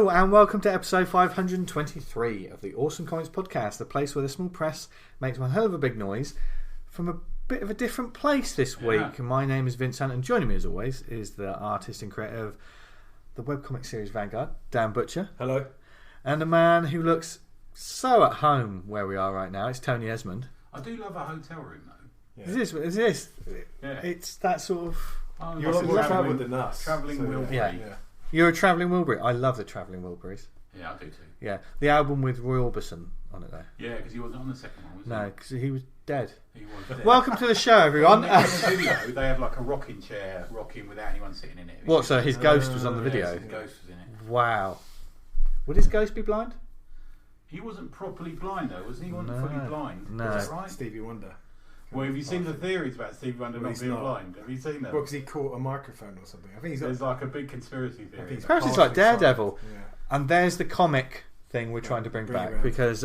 Hello and welcome to episode 523 of the Awesome Comics Podcast, the place where the small press makes one hell of a big noise from a bit of a different place this week. My name is Vincent and joining me as always is the artist and creator of the webcomic series Vanguard, Dan Butcher. Hello. And the man who looks so at home where we are right now, it's Tony Esmond. I do love a hotel room though. Yeah. Is this? Yeah. It's that sort of... Oh, you're a lot more travelled than us. Travelling Wilbury. Yeah. You're a travelling Wilbury. I love the travelling Wilburys. Yeah, I do too. Yeah. The album with Roy Orbison on it though. Yeah, because he wasn't on the second one, was he? No, because he was dead. He was dead. Welcome to the show, everyone. In the video, they have like a rocking chair rocking without anyone sitting in it. What, so his ghost was on the video? Yeah, his ghost was in it. Wow. Would his ghost be blind? He wasn't properly blind though, was he? He wasn't fully blind. No. Is that right? Stevie Wonder. Well, have you seen the theories about Stevie Wonder Well, not being blind? Have you seen them? Well, because he caught a microphone or something. I think he's got... There's like a big conspiracy theory. Perhaps it's like Daredevil. Yeah. And there's the comic thing we're trying to bring back. Around. Because,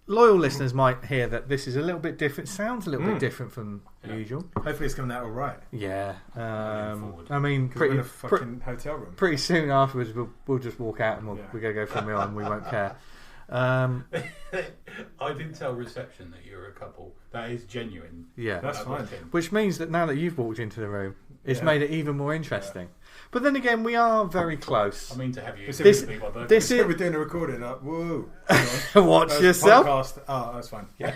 loyal listeners might hear that this is a little bit different. Sounds a little bit different from usual. Hopefully it's coming out all right. Yeah. forward. I mean, We're in a fucking hotel room. pretty soon afterwards we'll just walk out and we're going to go from here on. We won't care. I did tell reception that you're a couple. That is genuine. Yeah. That's fine. Which means that now that you've walked into the room, it's made it even more interesting. But then again, we are very close. I mean to have you. This is we're doing a recording. Whoa! Watch yourself. Podcast. Oh, that's fine. Yeah.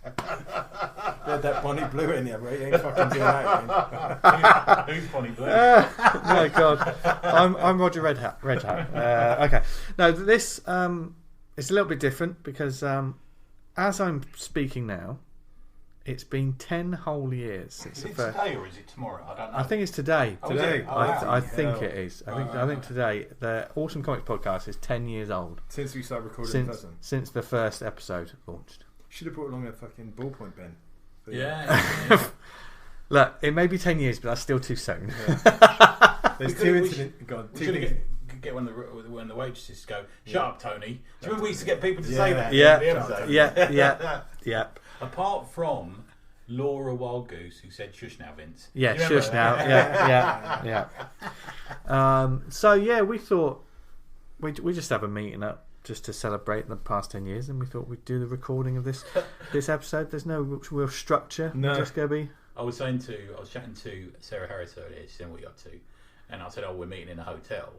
Had that Bonnie Blue in there, right? You ain't fucking doing that. Who's Bonnie Blue? My God, I'm Roger Red Hat. Okay, no, this is a little bit different because as I'm speaking now, it's been 10 whole years since is the it first. today or is it tomorrow? I don't know. I think it's today. Today. I think it is. I think today the Awesome Comics Podcast is 10 years old Since we started recording in person. since the first episode launched. Should have brought along a fucking ballpoint pen. But Yeah. Look, it may be 10 years, but that's still too soon. Yeah. There's two incidents. We should get one of the waitresses to go, shut up, Tony. Do you remember we used to get people to say that? Yeah. Apart from Laura Wildgoose, who said shush now, Vince. Yeah, Do you remember shush that? now. Yeah. So yeah, we thought we just have a meeting up just to celebrate the past 10 years, and we thought we'd do the recording of this episode. There's no real structure. No. Just gonna be. I was chatting to Sarah Harris earlier. She said, "What are you up to?" And I said, "Oh, we're meeting in a hotel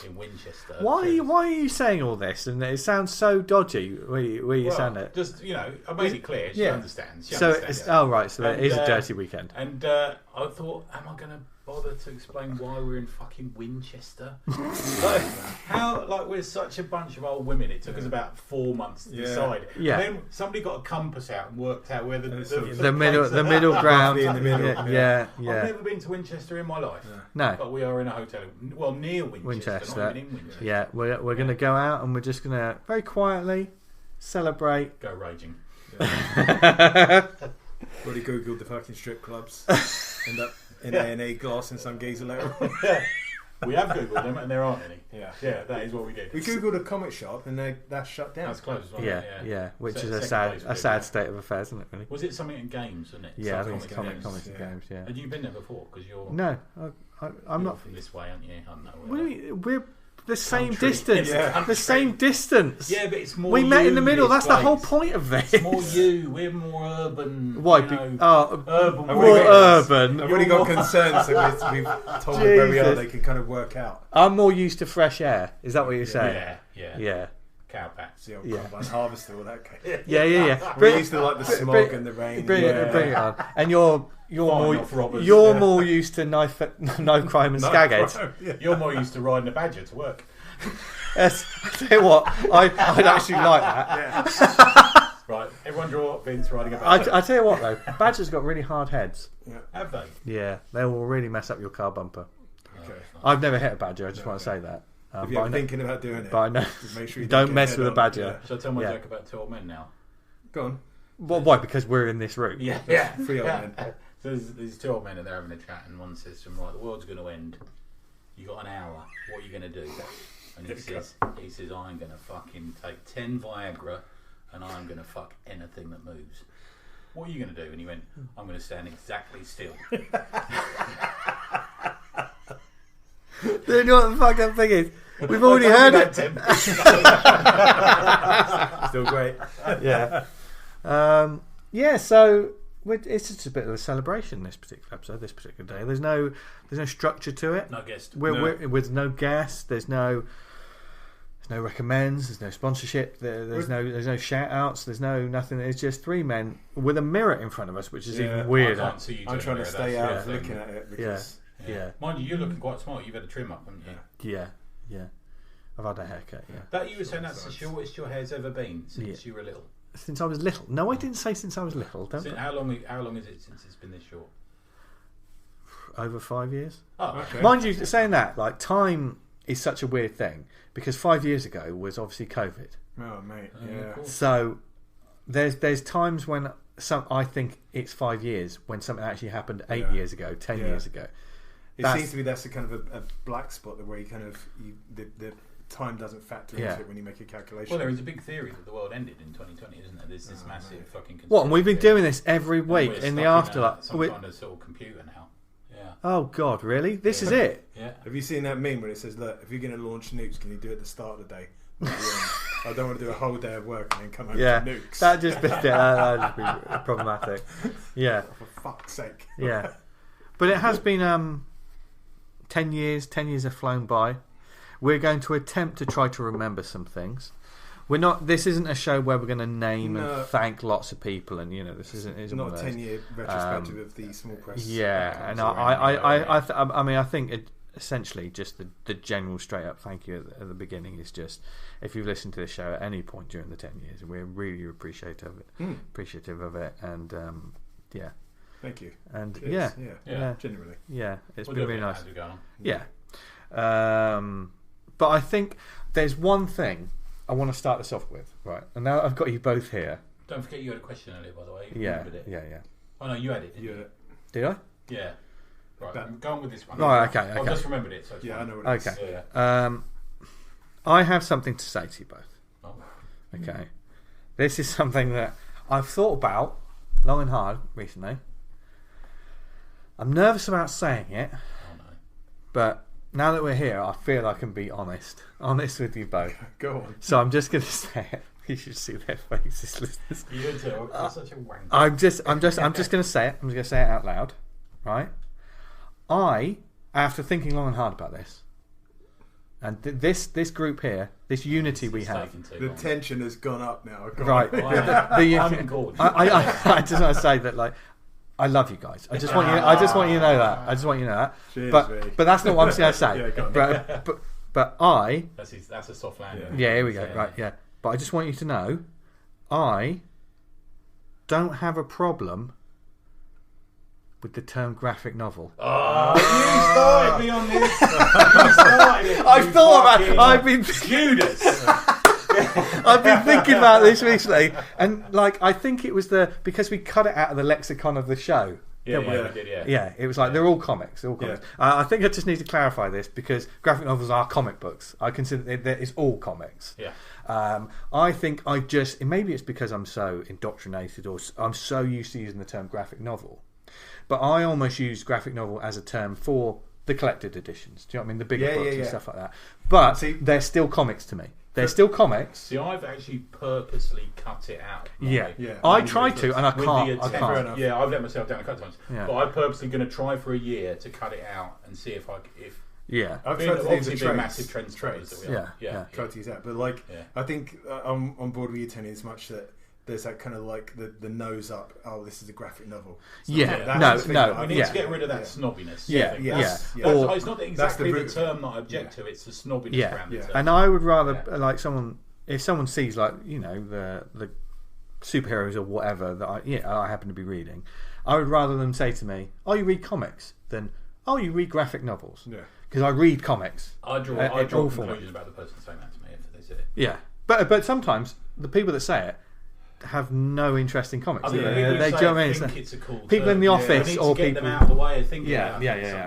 in Winchester." Why are you saying all this? And it sounds so dodgy. Where you sound it. Just I made it clear. She understands. So it is a dirty weekend. And I thought, am I going to bother to explain why we're in fucking Winchester? We're such a bunch of old women. It took us about 4 months to decide. Yeah. And then somebody got a compass out and worked out where the middle ground. in the middle. Yeah. I've never been to Winchester in my life. No. But we are in a hotel. Well, near Winchester. Not even in Winchester. Yeah, we're going to go out and we're just going to very quietly celebrate. Go raging. Already googled the fucking strip clubs. End up in A&E glass and some geezer later. We have googled them and there aren't any. Yeah, that is what we did. We googled a comic shop and that's shut down. That's closed, wasn't Yeah, it? yeah, which is a Second place sad state of affairs, isn't it? Really? Was it something in games, wasn't it? Yeah, I Some think it's comics and games. Yeah. Had you been there before? Because you're No, I'm you're not. from this way, aren't you? I don't know. What do you mean? We're the same Country. distance. Yeah. The same distance. Yeah, but it's more. We met in the middle. This That's the whole place. point of this. It's more you. We're more urban. Why? You know, urban. I've More already got- urban. I've already got concerns that we've told them where we are. Jesus. They can kind of work out. I'm more used to fresh air. Is that what you're saying? Yeah. Cow pats. The old Yeah. combine harvester, all that kind of. Yeah. We're used to like the smog and the rain. Bring it on. And you're Fighting off robbers. more used to knife crime and skagheads. You're more used to riding a badger to work. Yes. I tell you what, I'd actually like that. Yeah. Right, everyone draw Vince riding a badger. I tell you what though, badgers got really hard heads. Have they? Yeah, they will really mess up your car bumper. Okay. I've never hit a badger. I just want to say that. If you're thinking about doing it, but I know. just make sure you Don't get mess head with a on. badger. Shall I tell my joke about two old men now? Go on. Well, why? Because we're in this room. Yeah. 3 old men. So there's two old men and they're having a chat, and one says to him, right, the world's going to end. You got an hour. What are you going to do? And he says, I'm going to fucking take 10 Viagra and I'm going to fuck anything that moves. What are you going to do? And he went, I'm going to stand exactly still. You know what the fucked up thing is? We've already heard it. Still great. Yeah. So it's just a bit of a celebration this particular episode, this particular day. There's no structure to it. No guest. We're with no guests. There's no recommends. There's no sponsorship. There's no shout outs. There's no nothing. It's just three men with a mirror in front of us, which is even weirder. I can't see you. I'm trying to stay out of yeah. looking at it because Yeah. Mind you, you're looking quite smart. You've had a trim up, haven't you? Yeah. I've had a haircut. Yeah. That you were saying that's the shortest your hair's ever been since you were little. Since I was little. No, I didn't say since I was little. How long is it since it's been this short? Over 5 years. Oh, okay. Mind you, saying that, like, time is such a weird thing because 5 years ago was obviously COVID. Oh mate, Cool. So there's times when I think it's 5 years when something actually happened 8 years ago, 10 years ago. It seems to be that's a kind of a black spot where you kind of the time doesn't factor into it when you make a calculation. Well, there is a big theory that the world ended in 2020, isn't there? There's this massive fucking conspiracy. What? And we've been doing this every week in the afterlife. Some kind of sort of computer now. Yeah. Oh God, really? This is it? Yeah. Have you seen that meme where it says, "Look, if you're going to launch nukes, can you do it at the start of the day? Not at the end? I don't want to do a whole day of work and then come home to nukes." That'd just be problematic. Yeah. For fuck's sake. Yeah. But it has been 10 years. 10 years have flown by. We're going to attempt to try to remember some things. We're not. This isn't a show where we're going to name and thank lots of people, and this isn't not a 10-year retrospective of the small press. Yeah, and I think essentially just the general straight up thank you at the beginning is just if you've listened to the show at any point during the 10 years, we're really appreciative of it, and yeah. Thank you. And yeah, genuinely. Yeah, it's We'll been really nice. As we go on. Yeah. But I think there's one thing I want to start this off with, right? And now I've got you both here. Don't forget you had a question earlier, by the way. You Yeah. remembered it. Yeah. Oh no, you had it. Didn't you? Did I? Yeah. Right. I'm going with this one. Right. Okay. I've just remembered it. So it's Yeah, fine. I know what it is. Okay. Yeah. I have something to say to you both. Oh. Okay. This is something that I've thought about long and hard recently. I'm nervous about saying it, Oh no. but now that we're here, I feel I can be honest with you both. Go on. So I'm just going to say it. You should see their faces, listeners. You too. You're such a wanker. I'm just going to say it. I'm just going to say it out loud, right? After thinking long and hard about this, and this group here, this unity we have, The tension has gone up now. right? I'm in court. I just want to say that, like, I love you guys. I just want you to know that. Cheers, but mate. but that's not what I'm going to say. Yeah, go on. but I That's a soft landing. yeah, here we go. Right, yeah. But I just want you to know, I don't have a problem with the term graphic novel. Oh, you started me on this. You started it. I've thought about. Judas. I've been thinking about this recently, and like I think it was because we cut it out of the lexicon of the show. Yeah, didn't we? we did, yeah. Yeah, it was like they're all comics. They're all comics. I think I just need to clarify this because graphic novels are comic books. I consider that it's all comics. Yeah. I think maybe it's because I'm so indoctrinated or I'm so used to using the term graphic novel, but I almost use graphic novel as a term for the collected editions. Do you know what I mean? The bigger books and stuff like that. But they're still comics to me. They're still comics. See, I've actually purposely cut it out. Yeah. I tried to, and I can't. Yeah, I've let myself down a couple of times. Yeah. But I'm purposely going to try for a year to cut it out and see if Yeah. I've being, tried to use obviously the being trades. massive trends that we are. Yeah. Try to use that, but I think I'm on board with you, Tony, as much that there's that kind of like the nose up. Oh, this is a graphic novel. So We need to get rid of that snobbiness. It's not exactly the term that I object to. It's the snobbiness around the term. And I would rather like someone. If someone sees the superheroes or whatever that I happen to be reading, I would rather them say to me, "Oh, you read comics?" than "Oh, you read graphic novels." Yeah, because I read comics. I draw conclusions about the person saying that to me if they said it. Yeah, but sometimes the people that say it have no interest in comics. I mean, they think it's a cool people in the office or get people them out of the way of thinking. Yeah.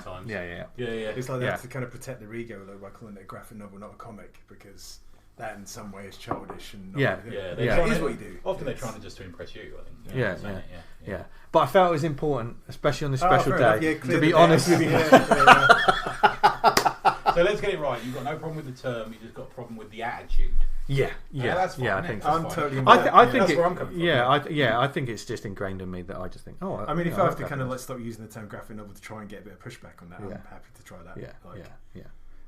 Sometimes. Yeah. It's like they have to kind of protect their ego though by calling it a graphic novel, not a comic, because that in some way is childish and it is what you do. Often they're trying to impress you, I think. Yeah. But I felt it was important, especially on this special day, enough. to be honest with you. So So let's get it right. You've got no problem with the term. You just got a problem with the attitude. Yeah, that's fine. I think I'm totally. I think that's it, where I'm coming from. I think it's just ingrained in me that I just think. Oh, I mean, if you know, I have to like kind of that. like stop using the term graphic novel to try and get a bit of pushback on that, I'm happy to try that. Yeah, Like, yeah.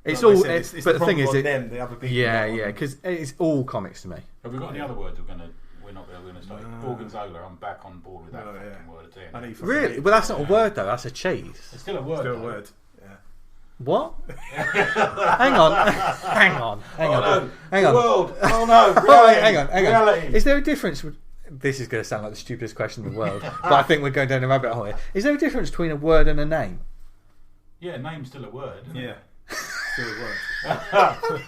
It's like I all. said, It's, but the thing is, the other people. yeah, because it's all comics to me. Have we got any other words we're not going to start? Gorgonzola, I'm back on board with that fucking word again. I know you fucking Really? hate Well, that's not a word though. That's a cheese. It's still a word. Still a though. word. Yeah. What? hang on. No. Hang on. World. Oh no. Reality. hang on. Reality. Is there a difference? This is going to sound like the stupidest question in the world, but I think we're going down a rabbit hole here. Is there a difference between a word and a name? Yeah, name's still a word. Isn't it? Yeah. Still a word.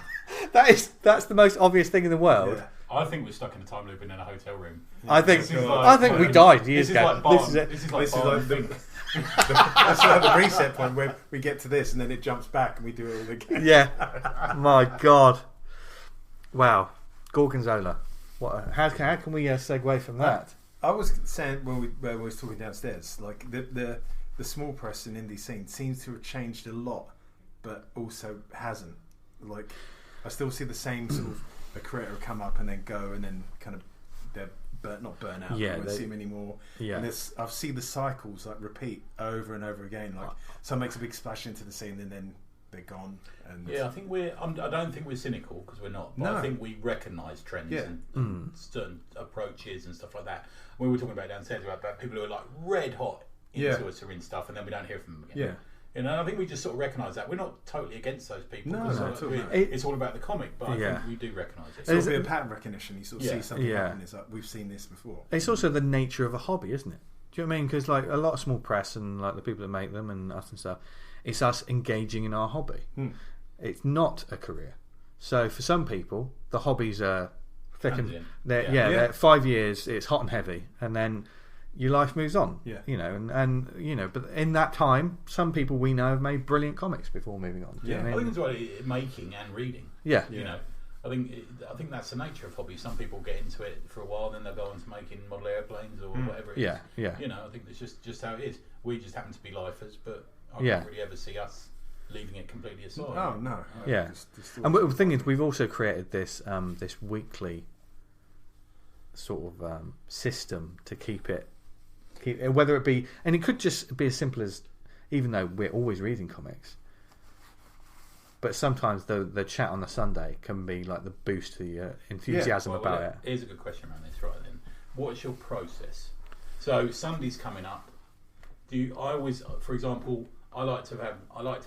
That's the most obvious thing in the world. Yeah. I think we're stuck in a time loop in a hotel room. I think This is like- we died years This is ago. like Barn. This is it. This is like This is Barn like the- Fink. That's like the reset point where we get to this and then it jumps back and we do it all again. Yeah. My God. Wow. Gorgonzola. What? How can we segue from that? I was saying when we was talking downstairs, like the small press and indie scene seems to have changed a lot, but also hasn't. Like I still see the same sort of a creator come up and then go and then kind of they're not burn out. Yeah, I don't see them anymore. Yeah. And I've seen the cycles like repeat over and over again. Like someone makes a big splash into the scene and then they're gone. And Yeah, I think I don't think we're cynical because we're not. But No. I think we recognise trends Yeah. and certain approaches and stuff like that. We were talking about downstairs about people who are like red hot into Yeah. us or in stuff, and then we don't hear from them again. Yeah. You know, and I think we just sort of recognise that we're not totally against those people. No, because not at all, no. it's all about the comic, but I Yeah. think we do recognise it. It's sort of a bit of pattern recognition. You sort of Yeah. see something Yeah. happen. It's like we've seen this before. It's also the nature of a hobby, isn't it? Do you know what I mean? Because like a lot of small press and like the people that make them and us and stuff, it's us engaging in our hobby. It's not a career. So for some people, the hobbies are thick and Transient. they're 5 years. It's hot and heavy, and then your life moves on. Yeah. You know, and you know, but in that time, some people we know have made brilliant comics before moving on. Do you know I what I think mean? it's about making and reading. Yeah. You know, I think that's the nature of hobby. Some people get into it for a while, then they'll go on to making model airplanes or whatever it is. Yeah. You know, I think it's just how it is. We just happen to be lifers, but I Yeah. can't really ever see us leaving it completely aside. Oh no. Yeah. And the thing is, we've also created this this weekly sort of system to keep it, whether it be, and it could just be as simple as, even though we're always reading comics, but sometimes the chat on the Sunday can be like the boost to the enthusiasm about it. Here's a good question around this, right then. What's your process? So Sunday's coming up. I always, for example, I like to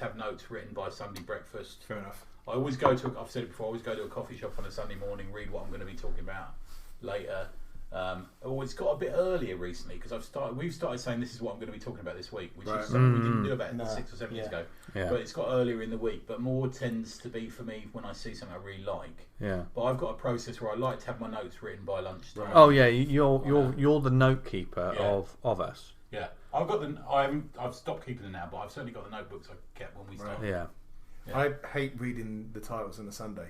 have notes written by Sunday breakfast. Fair enough. I always go to, I've said it before, I always go to a coffee shop on a Sunday morning, read what I'm going to be talking about later. It's got a bit earlier recently because we've started saying this is what I'm going to be talking about this week, which is something we didn't do about 6 or 7 years ago. Yeah. But it's got earlier in the week. But more tends to be for me when I see something I really like. Yeah. But I've got a process where I like to have my notes written by lunchtime. Oh yeah, you're the note keeper Yeah. of us. Yeah, I've stopped keeping them now, but I've certainly got the notebooks I kept when we started. Yeah. Yeah. I hate reading the titles on a Sunday.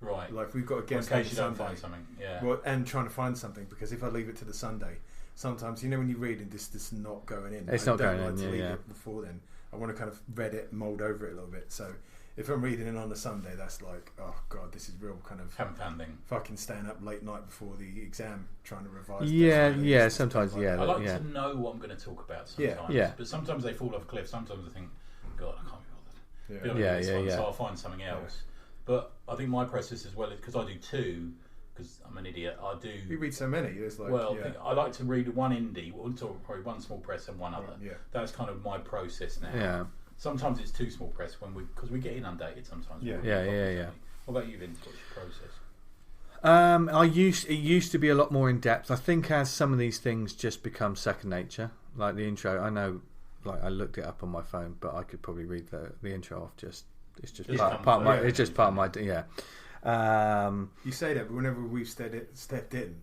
Right. Like we've got a In guest case on you Sunday. don't find something. Yeah. Well, and trying to find something, because if I leave it to the Sunday, sometimes when you read and this is not going in. It's I not don't going like in, to yeah, leave yeah. it before then. I want to kind of read it, mould over it a little bit. So if I'm reading it on a Sunday, that's like, oh god, this is real kind of Haven't found thing. fucking staying up late night before the exam trying to revise. Yeah, this. yeah. It's Sometimes, like yeah, that. I like yeah. to know what I'm going to talk about Yeah. sometimes. Yeah. But sometimes they fall off a cliff. Sometimes I think, God, I can't be bothered. Yeah. Be honest Yeah, with this yeah, one, yeah. So I'll find something else. But I think my process as well is because I do two. Because I'm an idiot, I do. You read so many. It's like, Well, yeah. I like to read one indie, probably one small press and one other. Yeah. That's kind of my process now. Yeah. Sometimes it's two small press because we get inundated sometimes. Yeah. Yeah. What about you, Vince? What's your process? It used to be a lot more in depth. I think as some of these things just become second nature, like the intro. I know, like I looked it up on my phone, but I could probably read the intro off. It's just part of my. It's just part of my. Yeah. You say that, but whenever we've stepped in,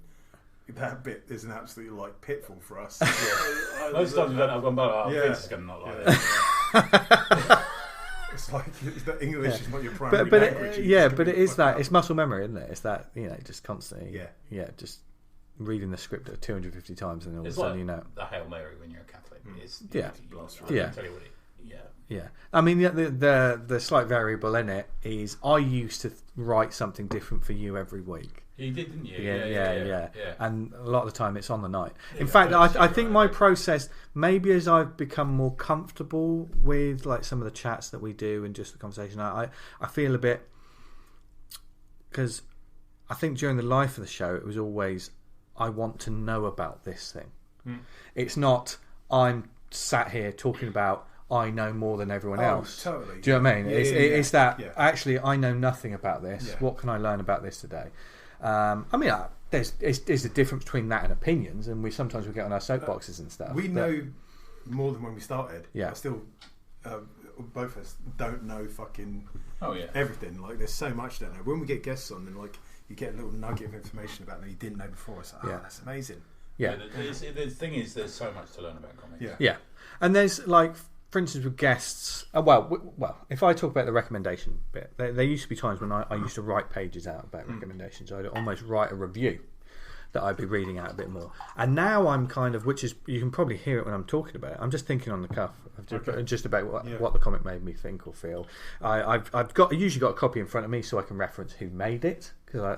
that bit is an absolute like pitfall for us. Most times I've gone, Vince is going to not like it. It's like the English is not your primary language. But it is that. It's muscle memory, isn't it? It's that, just constantly. Yeah. Just reading the script 250 times, and all of a It's sudden like you know. the Hail Mary when you're a Catholic. It's Yeah. I Yeah. can tell you what Yeah, I mean the slight variable in it is I used to write something different for you every week. You did, didn't you? Yeah. And a lot of the time it's on the night. In Yeah, fact, but I think my process, maybe as I've become more comfortable with like some of the chats that we do and just the conversation, I feel a bit, because I think during the life of the show it was always I want to know about this thing. It's not I'm sat here talking about I know more than everyone else. Totally. Do you know what I mean? It's that actually I know nothing about this. Yeah. What can I learn about this today? I mean, there's a difference between that and opinions, and we sometimes get on our soapboxes and stuff. We know more than when we started. Yeah. I still, both of us don't know fucking Oh, everything. Like, there's so much don't know. When we get guests on, and like you get a little nugget of information about them you didn't know before. It's like, that's amazing. Yeah. The thing is, there's so much to learn about comics. Yeah. And there's like, for instance, with guests. Well, if I talk about the recommendation bit, there used to be times when I used to write pages out about recommendations. I'd almost write a review that I'd be reading out a bit more. And now I'm kind of, which is, you can probably hear it when I'm talking about it. I'm just thinking on the cuff of just about what the comic made me think or feel. I usually got a copy in front of me so I can reference who made it, because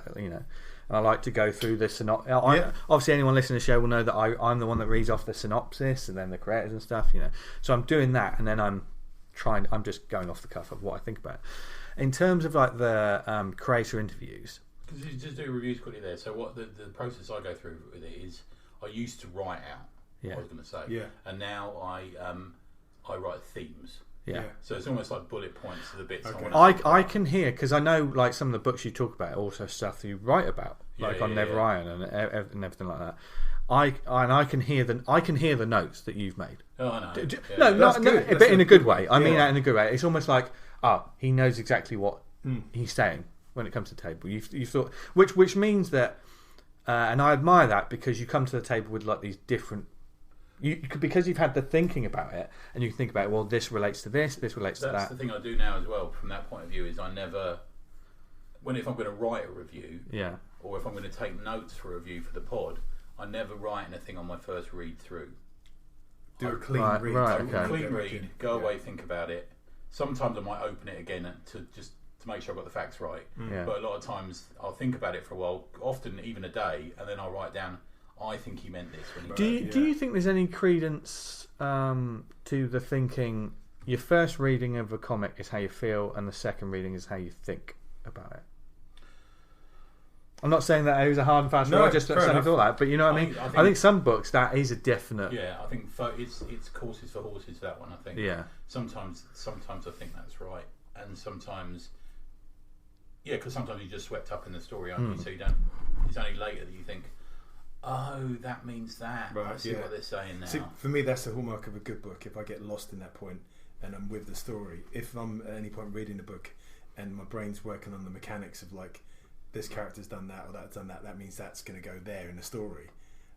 and I like to go through the synopsis. Obviously, anyone listening to the show will know that I'm the one that reads off the synopsis and then the creators and stuff. So I'm doing that, and then I'm just going off the cuff of what I think about it. In terms of like the creator interviews, because you just do reviews quickly there. So what the process I go through with it is, I used to write out what I was going to say, and now I write themes. Yeah. So it's almost like bullet points to the bits. Okay. I can hear, because I know like some of the books you talk about are also stuff you write about, like on Never Iron and everything like that. I can hear the notes that you've made. Oh no, but in a good way. I mean that in a good way. It's almost like he knows exactly what he's saying when it comes to the table. You thought, which means that, and I admire that, because you come to the table with like these different. Because you've had the thinking about it, and you can think about, well, this relates to this relates to that. That's the thing I do now as well. From that point of view, is I never, if I'm going to write a review, or if I'm going to take notes for a review for the pod, I never write anything on my first read through. Do a clean read. Right, okay. Clean read. Go away, think about it. Sometimes I might open it again to make sure I've got the facts right. But a lot of times I'll think about it for a while, often even a day, and then I'll write down, I think he meant this. When he do you think there's any credence to the thinking your first reading of a comic is how you feel and the second reading is how you think about it? I'm not saying that it was a hard and fast rule. I just suddenly thought that, but you know what I mean. I think some books that is a definite. Yeah, I think it's courses for horses, that one. I think. Yeah. Sometimes I think that's right, and sometimes, because sometimes you're just swept up in the story, aren't you? So you don't. It's only later that you think, oh, that means that. Right, I see what they're saying now. See, for me, that's the hallmark of a good book. If I get lost in that point and I'm with the story, if I'm at any point reading the book and my brain's working on the mechanics of like, this character's done that or that's done that, that means that's going to go there in the story.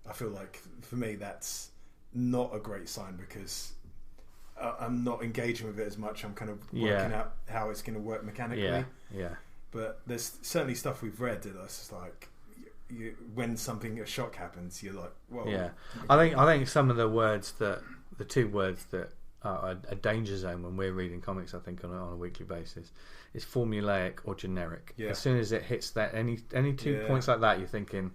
I feel like for me that's not a great sign, because I'm not engaging with it as much. I'm kind of working out how it's going to work mechanically. Yeah. But there's certainly stuff we've read that's just like, when a shock happens, you're like, whoa. Yeah, I think some of the two words that are a danger zone when we're reading comics, I think on a weekly basis, is formulaic or generic. Yeah. As soon as it hits that any 2 points like that, you're thinking,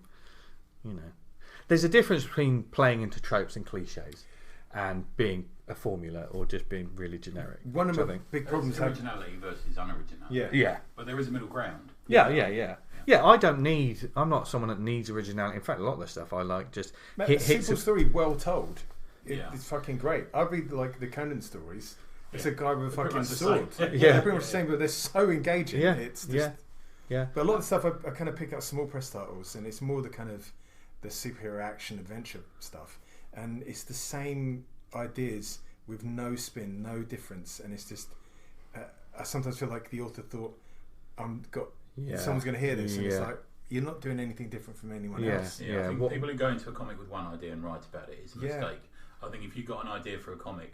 there's a difference between playing into tropes and cliches and being a formula or just being really generic. One of the big problems is originality versus unoriginality. Yeah. But there is a middle ground. Yeah, I'm not someone that needs originality. In fact, a lot of the stuff I like just hits a story well told. It's fucking great. I read like the Conan stories. It's a guy with a fucking sword. They're pretty much the same, but they're so engaging. Yeah. It's just, But a lot of the stuff I kind of pick up small press titles, and it's more the kind of the superhero action adventure stuff, and it's the same ideas with no spin, no difference, and it's just. I sometimes feel like the author thought, someone's going to hear this, and it's like, you're not doing anything different from anyone else. I think people who go into a comic with one idea and write about it is a mistake. I think if you've got an idea for a comic,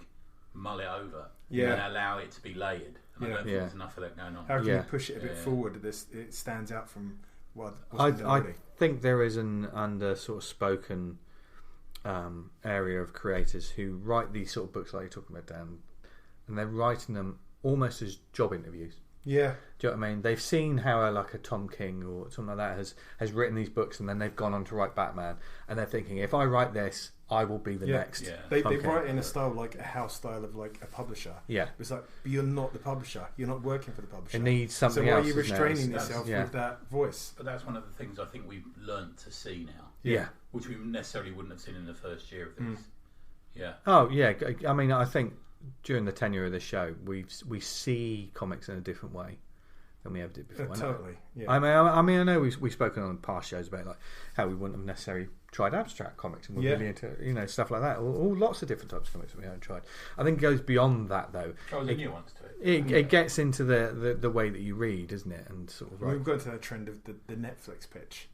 mull it over and allow it to be layered. And I don't think there's enough of that going on. How can you push it a bit forward? It stands out from what's I think there is an under sort of spoken area of creators who write these sort of books like you're talking about, Dan, and they're writing them almost as job interviews. Yeah. Do you know what I mean? They've seen how a Tom King or something like that has written these books, and then they've gone on to write Batman, and they're thinking, if I write this, I will be the next. Yeah. They write in a style like a house style of like a publisher. Yeah. It's like, but you're not the publisher. You're not working for the publisher. It needs something else. So why else. are you restraining isn't it? yourself with that voice? But that's one of the things I think we've learnt to see now. Yeah. Which we necessarily wouldn't have seen in the first year of this. Yeah. Oh yeah. I mean, I think during the tenure of the show, we see comics in a different way than we ever did before. Totally. Yeah. I mean, I know we've spoken on past shows about like how we wouldn't have necessarily tried abstract comics, and we're really into stuff like that. All lots of different types of comics that we haven't tried. I think it goes beyond that though. Oh, there's new ones to it. It gets into the way that you read, isn't it? And sort of we've got to that trend of the Netflix pitch.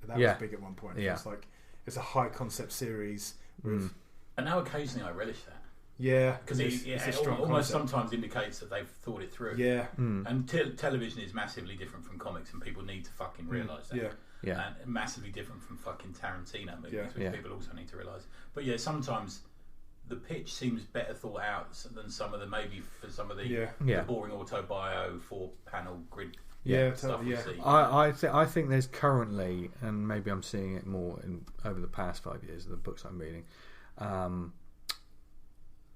That was big at one point. Yeah. It's like it's a high concept series with. And now occasionally I relish that. Yeah, because it almost sometimes indicates that they've thought it through. Yeah, and television is massively different from comics, and people need to fucking realise that. Yeah, and massively different from fucking Tarantino movies, which people also need to realise. But yeah, sometimes the pitch seems better thought out than some of the the boring autobio 4-panel grid. Stuff we see. I think there's currently, and maybe I'm seeing it more over the past 5 years of the books I'm reading.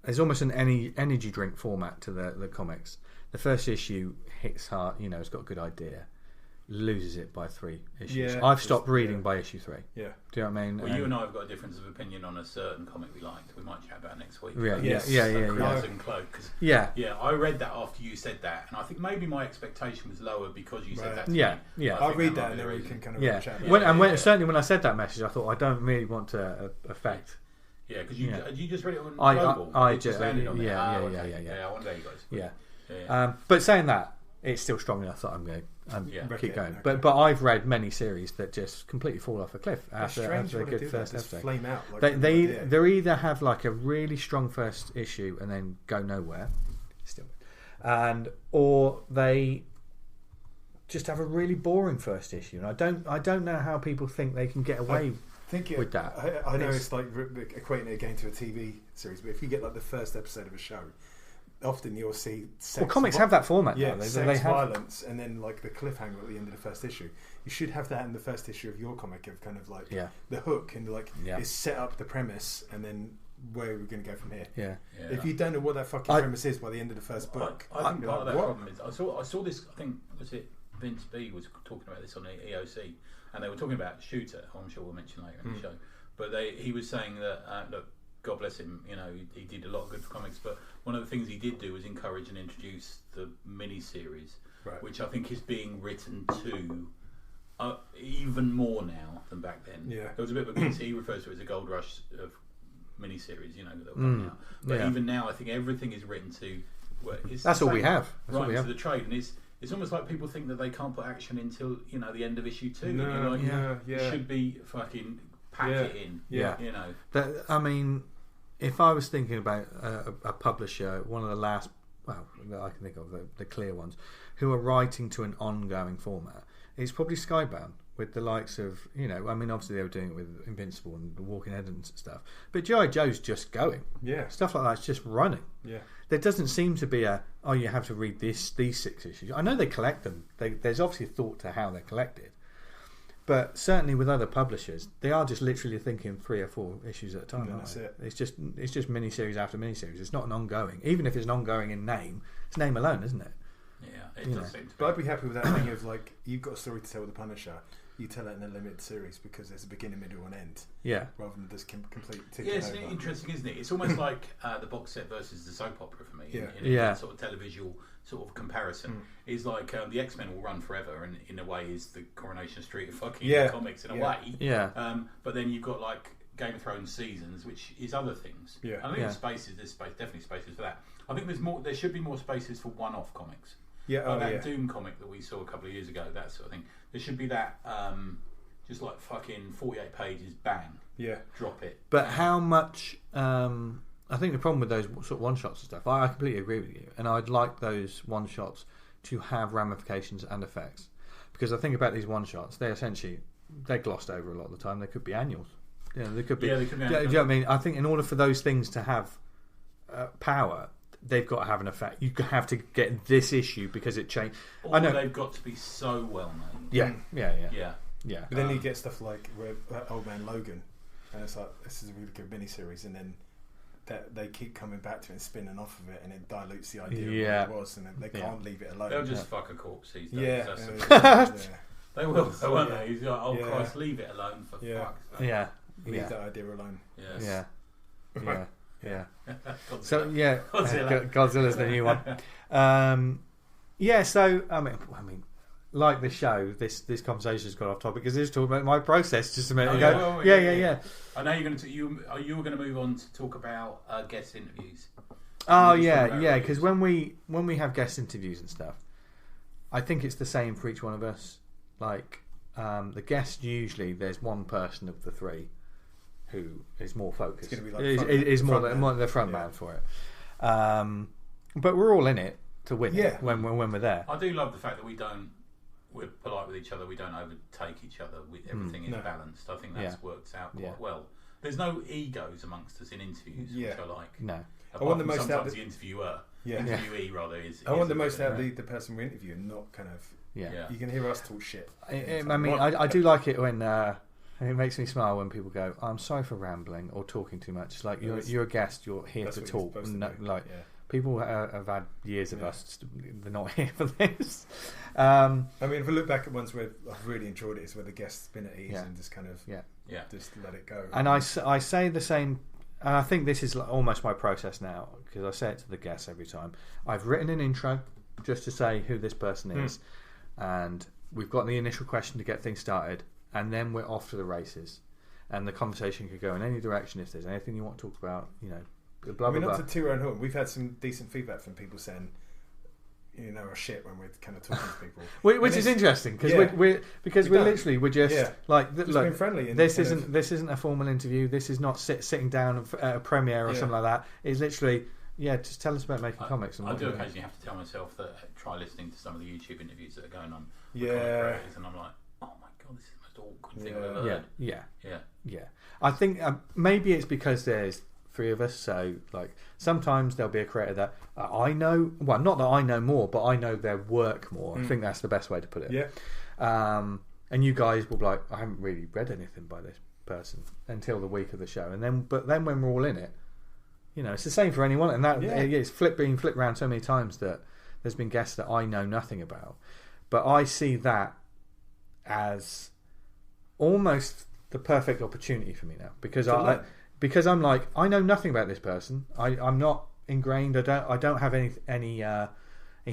There's almost an energy drink format to the comics. The first issue hits hard, it's got a good idea, loses it by 3 issues. Yeah, I've stopped reading by issue 3. Yeah. Do you know what I mean? Well, you and I have got a difference of opinion on a certain comic we liked. We might chat about it next week. Yeah. Cloak, cause, yeah. I read that after you said that, and I think maybe my expectation was lower because you said that to me. Yeah. I'll read that and then we can kind of chat about it. Certainly when I said that message, I thought I don't really want to affect... Yeah, because you just read it on Global. I just landed on it. Yeah. I wonder how you guys. Yeah. But saying that, it's still strong enough that I'm going to keep going. Okay. But I've read many series that just completely fall off a cliff after a good first episode. Flame out. Like they either have like a really strong first issue and then go nowhere, or they just have a really boring first issue. And I don't know how people think they can get away with that. I know it's like equating it again to a TV series, but if you get like the first episode of a show, often you'll see sex. Comics have that format. Yeah, now. Sex, violence, and then like the cliffhanger at the end of the first issue. You should have that in the first issue of your comic, of kind of like the hook and like it's set up the premise, and then where are we going to go from here? Yeah. If you don't know what that fucking premise is by the end of the first book, I think part of that problem is I saw this. I think Vince B was talking about this on the EOC. And they were talking about Shooter, who I'm sure we'll mention later in the show. But he was saying that, look, God bless him, he did a lot of good for comics, but one of the things he did do was encourage and introduce the mini-series, which I think is being written to even more now than back then. Yeah. There was a bit of a he refers to it as a gold rush of mini-series, that were coming out. But even now, I think everything is written to... That's all we have. To the trade, and it's almost like people think that they can't put action until the end of issue 2. No, and you're like, you should be fucking pack it in. I mean, if I was thinking about a publisher, one of the last, that I can think of, the clear ones, who are writing to an ongoing format, it's probably Skybound with the likes of, obviously they were doing it with Invincible and The Walking Dead and stuff, but G.I. Joe's just going. Yeah. Stuff like that's just running. Yeah. There doesn't seem to be you have to read these 6 issues. I know they collect them. There's obviously thought to how they're collected. But certainly with other publishers, they are just literally thinking 3 or 4 issues at a time. That's it. It's just miniseries after miniseries. It's not an ongoing. Even if it's an ongoing in name, it's name alone, isn't it? Yeah, it does seem to be. But I'd be happy with that thing of like, you've got a story to tell with the Punisher. You tell it in a limited series because there's a beginning, middle, and end. Yeah. Rather than just complete. Yeah, it's interesting, isn't it? It's almost like the box set versus the soap opera for me. Yeah. In a sort of televisual sort of comparison, is like the X-Men will run forever, and in a way is the Coronation Street of fucking comics in a way. Yeah. But then you've got like Game of Thrones seasons, which is other things. Yeah. I think there's definitely spaces for that. I think there's more. There should be more spaces for one-off comics. Yeah, that Doom comic that we saw a couple of years ago, that sort of thing. There should be that, just like fucking 48 pages, bang. Yeah. Drop it. But how much... I think the problem with those sort of one-shots and stuff, I completely agree with you, and I'd like those one-shots to have ramifications and effects. Because I think about these one-shots, they're glossed over a lot of the time. They could be annuals. They could be... Yeah, they could be annuals. Do you know what I mean? I think in order for those things to have power... they've got to have an effect. You have to get this issue because it changed. Or they've got to be so well known. Yeah. But then you get stuff like Old Man Logan, and it's like, this is a really good miniseries, and then they keep coming back to it and spinning off of it, and it dilutes the idea of what it was, and then they can't leave it alone. They'll just fuck a corpse these days. Yeah. They will, won't they? He's like, oh Christ, leave it alone for fuck's sake. Yeah. Leave that idea alone. Yes. Yeah. Godzilla. So Godzilla's the new one. So I mean, like the show, this conversation's got off topic because this is talking about my process just a minute ago. Yeah. I know you're going to. You were going to move on to talk about guest interviews. Oh yeah. Because when we have guest interviews and stuff, I think it's the same for each one of us. Like the guest, usually there's one person of the three who is more focused. It's going to be like is more the front man for it. But we're all in it to win it when we're there. I do love the fact that we're polite with each other. We don't overtake each other. Everything is balanced. I think that's worked out quite well. There's no egos amongst us in interviews, which I like. No. I want the most out of the interviewer. Interviewee rather is. I want the most out of the person we're interviewing, not kind of. Yeah. You can hear us talk shit. I do like it when it makes me smile when people go, "I'm sorry for rambling or talking too much." It's like you're a guest. You're here to talk. People have had years of us. They're not here for this. I mean, if I look back at ones where I've really enjoyed it, is where the guest's been at ease and just kind of just let it go. And I say the same. And I think this is almost my process now because I say it to the guests every time. I've written an intro just to say who this person is, and we've got the initial question to get things started, and then we're off to the races. And the conversation could go in any direction if there's anything you want to talk about, blah, blah, blah. Not to toot our own horn. We've had some decent feedback from people saying, are shit when we're kind of talking to people, which is interesting because we're just like just being friendly. And this isn't a formal interview. This is not sitting down at a premiere or something like that. It's literally just tell us about making comics. And I do occasionally have to tell myself that try listening to some of the YouTube interviews that are going on. And I'm like, oh my god, this is the most awkward thing I've ever heard. Yeah. I think maybe it's because there's three of us, so like sometimes there'll be a creator that I know, well, not that I know more, but I know their work more. I think that's the best way to put it. And you guys will be like, I haven't really read anything by this person until the week of the show, but then when we're all in it, it's the same for anyone, and that it's being flipped around so many times that there's been guests that I know nothing about, but I see that as almost the perfect opportunity for me now because I'm like, I know nothing about this person. I'm not ingrained. I don't have any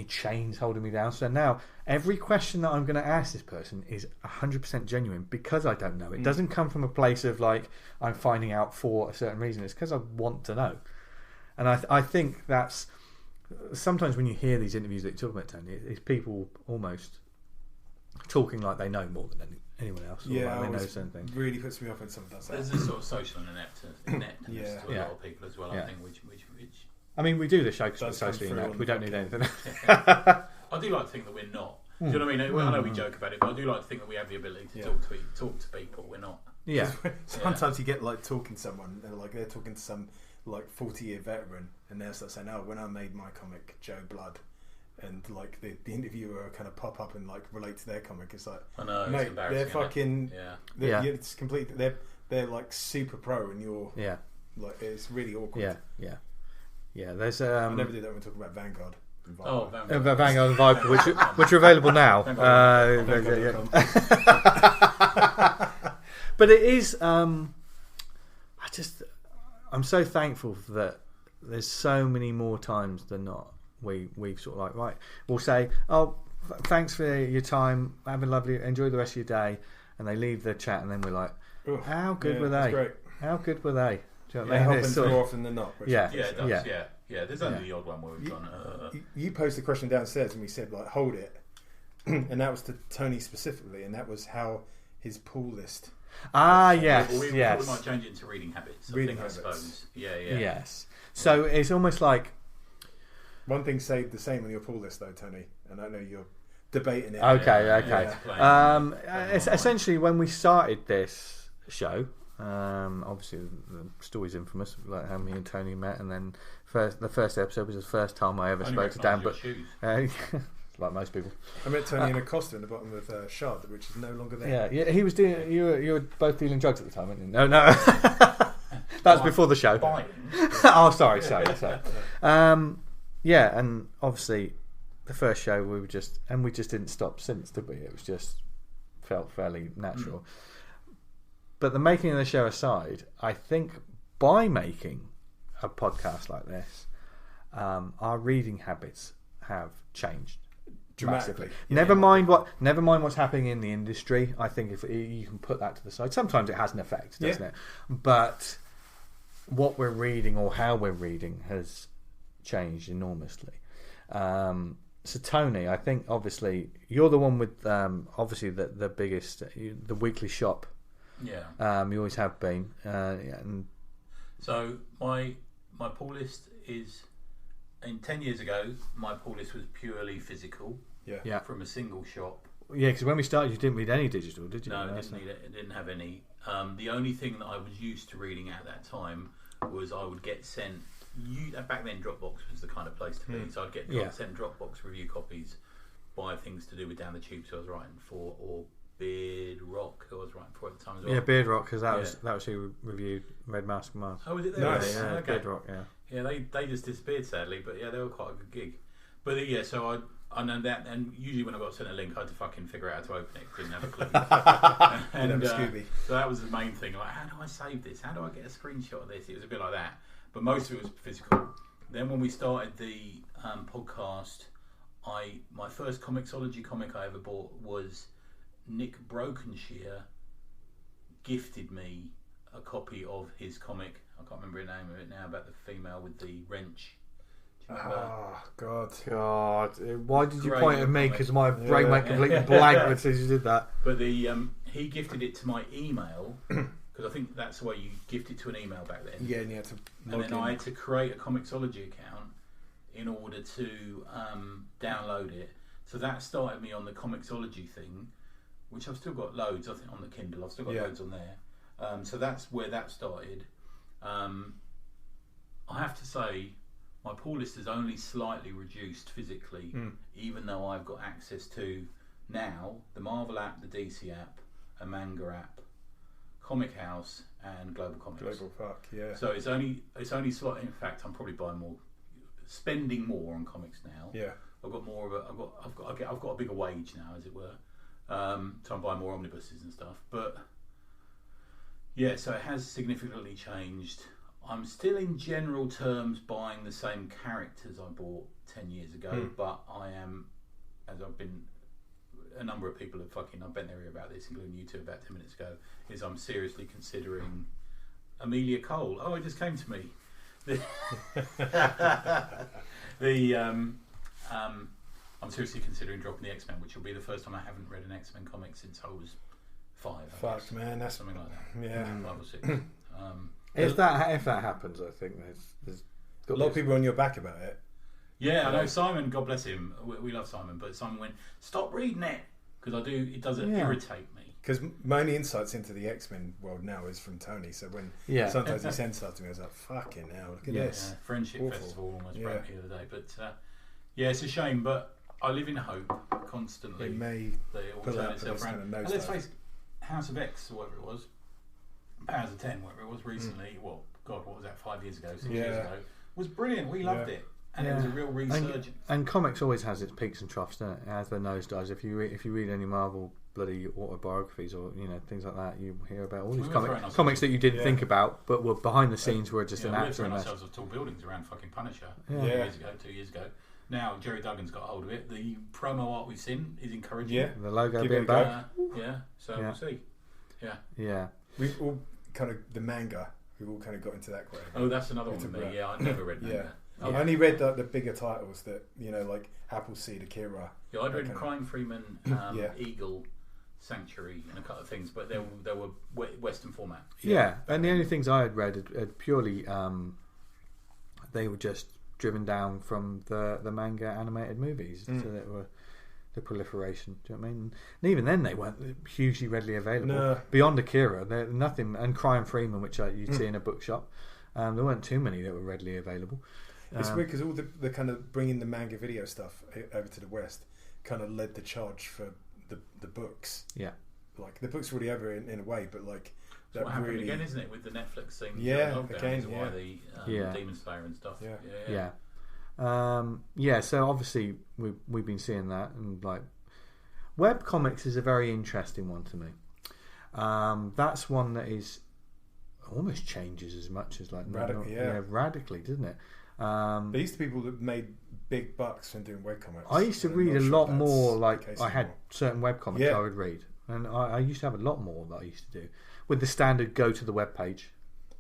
chains holding me down. So now every question that I'm going to ask this person is 100% genuine because I don't know. It doesn't come from a place of like I'm finding out for a certain reason. It's because I want to know. And I think that's sometimes when you hear these interviews that you talk about, Tony, it's people almost talking like they know more than anyone else. Or like they know something. Really puts me off when someone does that. There's a sort of social ineptness to a lot of people as well. I think, which I mean, we do the show because we're socially inept. We don't need anything. I do like to think that we're not. Do you know what I mean? I know we joke about it, but I do like to think that we have the ability to talk to people. We're not. Yeah. Sometimes you get like talking to someone, and they're talking to some like 40-year veteran, and they'll start saying, "Oh, when I made my comic, Joe Blood." And like the interviewer kind of pop up and like relate to their comic. It's like, I know, mate, it's embarrassing, they're fucking, it's complete. They're like super pro, and you're like, it's really awkward. Yeah. There's I never do that when we talk about Vanguard. Vanguard and Viper, which are available now. But it is. I'm so thankful that there's so many more times than not. We've sort of like, right, we'll say, oh, thanks for your time, have a lovely, enjoy the rest of your day, and they leave the chat, and then we're like, how good were they? Great. How good were they? Do you know what I mean? Happens more often than not. Yeah, it does. Yeah. There's only the odd one where we've gone. You posted a question downstairs, and we said like, hold it, and that was to Tony specifically, and that was how his pull list. Yes. We might change it into reading habits. I suppose. Yeah. Yes. So it's almost like. One thing stayed the same on your pull list, though, Tony, and I know you're debating it. Okay. Essentially, when we started this show, Obviously, the story's infamous, like how me and Tony met, and then the first episode was the first time I ever spoke to Dan. But like most people, I met Tony in a Costa in the bottom of Shard, which is no longer there. Yeah. He was doing. You were both dealing drugs at the time, weren't you? No. That was before the show. Oh, sorry. Yeah, and obviously, the first show we just didn't stop since, did we? It was just felt fairly natural. But the making of the show aside, I think by making a podcast like this, our reading habits have changed Dramatically. massively. Never mind what's happening in the industry. I think if you can put that to the side, sometimes it has an effect, doesn't it? But what we're reading or how we're reading has changed enormously. So Tony, I think obviously you're the one with obviously the biggest, the weekly shop. Yeah. You always have been. And so my pull list is, in 10 years ago, my pull list was purely physical. Yeah. From a single shop. Yeah, because when we started, you didn't read any digital, did you? No, I didn't need it. I didn't have any. The only thing that I was used to reading at that time was I would get sent. Back then, Dropbox was the kind of place to be. So I'd get sent Dropbox review copies by things to do with Down the Tubes who I was writing for, or Beard Rock who I was writing for at the time as well. Yeah, Beard Rock, because that was who reviewed Red Mask Mask. Oh, was it there? Nice. Yeah, okay. Beard Rock, yeah. Yeah, they just disappeared sadly, but yeah, they were quite a good gig. But so I know that, and usually when I got sent a link, I had to fucking figure out how to open it. Didn't have a clue. and Scooby. So that was the main thing. Like, how do I save this? How do I get a screenshot of this? It was a bit like that. But most of it was physical. Then when we started the podcast, my first Comixology comic I ever bought was Nick Brokenshire gifted me a copy of his comic. I can't remember the name of it now, about the female with the wrench. Do you remember? Oh, God. Why did you Great point at me? comic. Because my brain went completely blank as soon as you did that. But he gifted it to my email, because I think that's the way you gift it to an email back then. Yeah, and you had to And then I had to create a Comixology account in order to download it. So that started me on the Comixology thing, which I've still got loads, I think, on the Kindle. I've still got loads on there. So that's where that started. I have to say, my pull list is only slightly reduced physically, even though I've got access to now the Marvel app, the DC app, a manga app, Comic House, and Global Comics. Global fuck, yeah. So it's only slightly. In fact, I'm probably spending more on comics now. Yeah. I've got more of a. I've got a bigger wage now, as it were. So I'm buying more omnibuses and stuff. But yeah, so it has significantly changed. I'm still, in general terms, buying the same characters I bought 10 years ago, but I am, as I've been, a number of people I've been there about this, including you two about 10 minutes ago, is I'm seriously considering Amelia Cole. Oh, it just came to me. I'm seriously considering dropping the X-Men, which will be the first time I haven't read an X-Men comic since I was 5. Fuck, man, that's something like that. Yeah. 5 or 6. If that happens, I think there's a lot of people on your back about it. Yeah, I know Simon. God bless him. We love Simon, but Simon went, "Stop reading it," because it does irritate me. Because my only insights into the X-Men world now is from Tony. So when sometimes he sends stuff to me, I was like, "Fucking hell, look at this!" Yeah, Friendship Awful. Festival almost broke me the other day, but yeah, it's a shame. But I live in hope constantly. It may it will pull turn out itself this around. kind of And nosedive. let's face it, House of X or whatever it was, Powers of 10, whatever it was recently. Well, God, what was that? 5 years ago, 6 years ago, was brilliant. We loved it. And it was a real resurgence. And comics always has its peaks and troughs, doesn't it? It has the nosedives. If you read any Marvel bloody autobiographies or things like that, you hear about all these comics that you didn't think about, but were behind the scenes, were just an we were actor. throwing ourselves off tall buildings around fucking Punisher 2 years ago. Now Jerry Duggan's got a hold of it. The promo art we've seen is encouraging. Yeah, the logo being back. So we'll see. Yeah. We've all kind of the manga. We've all kind of got into that quite. Oh, that's another one for me. Yeah, I never read manga. I only read the bigger titles that like Appleseed, Akira. Yeah, I'd read Crying Freeman, Eagle, Sanctuary, and a couple of things, but they were Western format. Yeah, and the only things I had read had purely they were just driven down from the manga animated movies. So that the proliferation. Do you know what I mean? And even then, they weren't hugely readily available. No. Beyond Akira, there nothing, and Crime Freeman, which you'd see in a bookshop, there weren't too many that were readily available. It's weird because all the kind of bringing the manga video stuff over to the West kind of led the charge for the books. Yeah, like the books were already over in a way, but like that's what happened again, isn't it, with the Netflix thing? Yeah, again, why the Demon Slayer and stuff. Yeah. So obviously we've been seeing that, and like web comics is a very interesting one to me. That's one that is almost changes as much as like radically, doesn't it? There used to be people that made big bucks from doing webcomics. I used to read a lot more. Like I had certain webcomics I would read, and I used to have a lot more that I used to do with the standard go to the web page,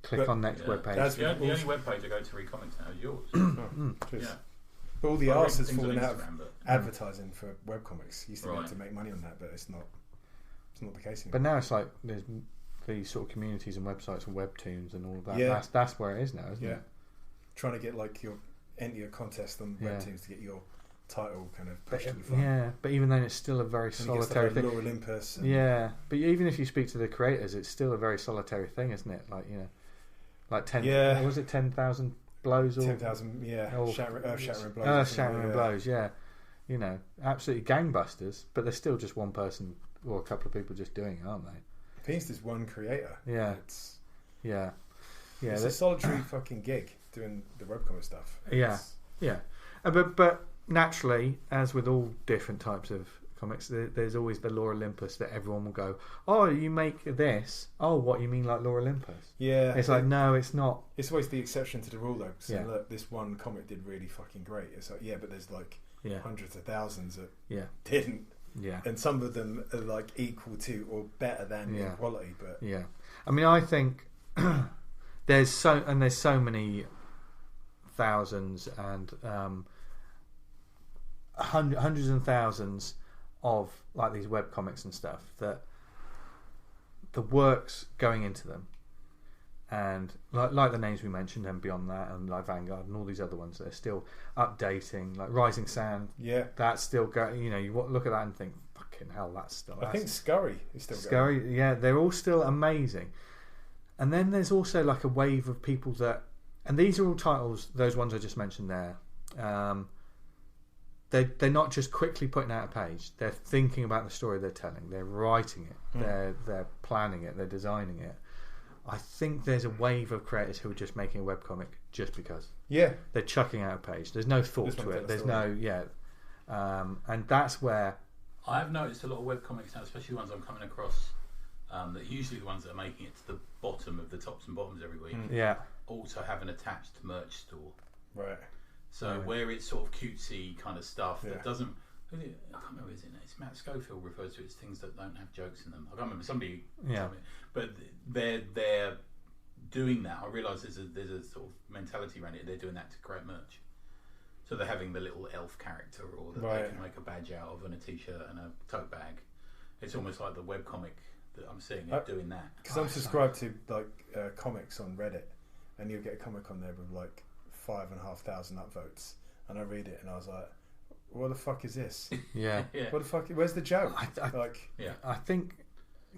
click on next web page. The only web page I go to read comics now is yours. But all the arse has fallen out of advertising for webcomics. Used to be able to make money on that, but it's not the case anymore. But now it's like there's these sort of communities and websites and webtoons and all of that. Yeah. That's where it is now, isn't it? Trying to get like enter your contest on webtoons to get your title kind of pushed to the front. Yeah, but even then it's still a very solitary thing. Lore Olympus. But even if you speak to the creators, it's still a very solitary thing, isn't it? Like, you know, like 10. Was it 10,000 blows or 10,000? Shattering blows. Shattering blows. Yeah, you know, absolutely gangbusters. But there's still just one person or a couple of people just doing it, aren't they? I think it's just one creator. Yeah. It's a solitary fucking gig doing the webcomic stuff. But naturally, as with all different types of comics, there's always the Lore Olympus that everyone will go, oh, you make this? Oh, what, you mean like Lore Olympus? Yeah. It's like, no, it's not. It's always the exception to the rule, though. So look, this one comic did really fucking great. It's like, but there's like hundreds of thousands that didn't. Yeah. And some of them are like equal to or better than in quality. But I mean, I think there's so many thousands and hundreds and thousands of like these web comics and stuff that the work's going into them, and like the names we mentioned and beyond that, and like Vanguard and all these other ones that are still updating, like Rising Sand, that's still going. You know, you look at that and think, fucking hell, that's still. I think Scurry is still going. Scurry, they're all still amazing. And then there's also like a wave of people that, and these are all titles, those ones I just mentioned there. They're not just quickly putting out a page. They're thinking about the story they're telling. They're writing it. They're planning it. They're designing it. I think there's a wave of creators who are just making a webcomic just because. Yeah. They're chucking out a page. There's no thought to it. There's no and that's where I've noticed a lot of webcomics now, especially the ones I'm coming across. That usually the ones that are making it to the bottom of the tops and bottoms every week. Also have an attached merch store. Right. So where it's sort of cutesy kind of stuff that doesn't. I can't remember his name. It's Matt Schofield refers to it as things that don't have jokes in them. I can't remember somebody. Told me, but they're doing that. I realise there's a sort of mentality around it. They're doing that to create merch. So they're having the little elf character, or that they can make a badge out of, and a t-shirt and a tote bag. It's almost like the webcomic that I'm seeing doing that. Because I'm subscribed to like comics on Reddit, and you'll get a comic on there with like 5,500 upvotes, and I read it and I was like, what the fuck is this? What the fuck, where's the joke? I think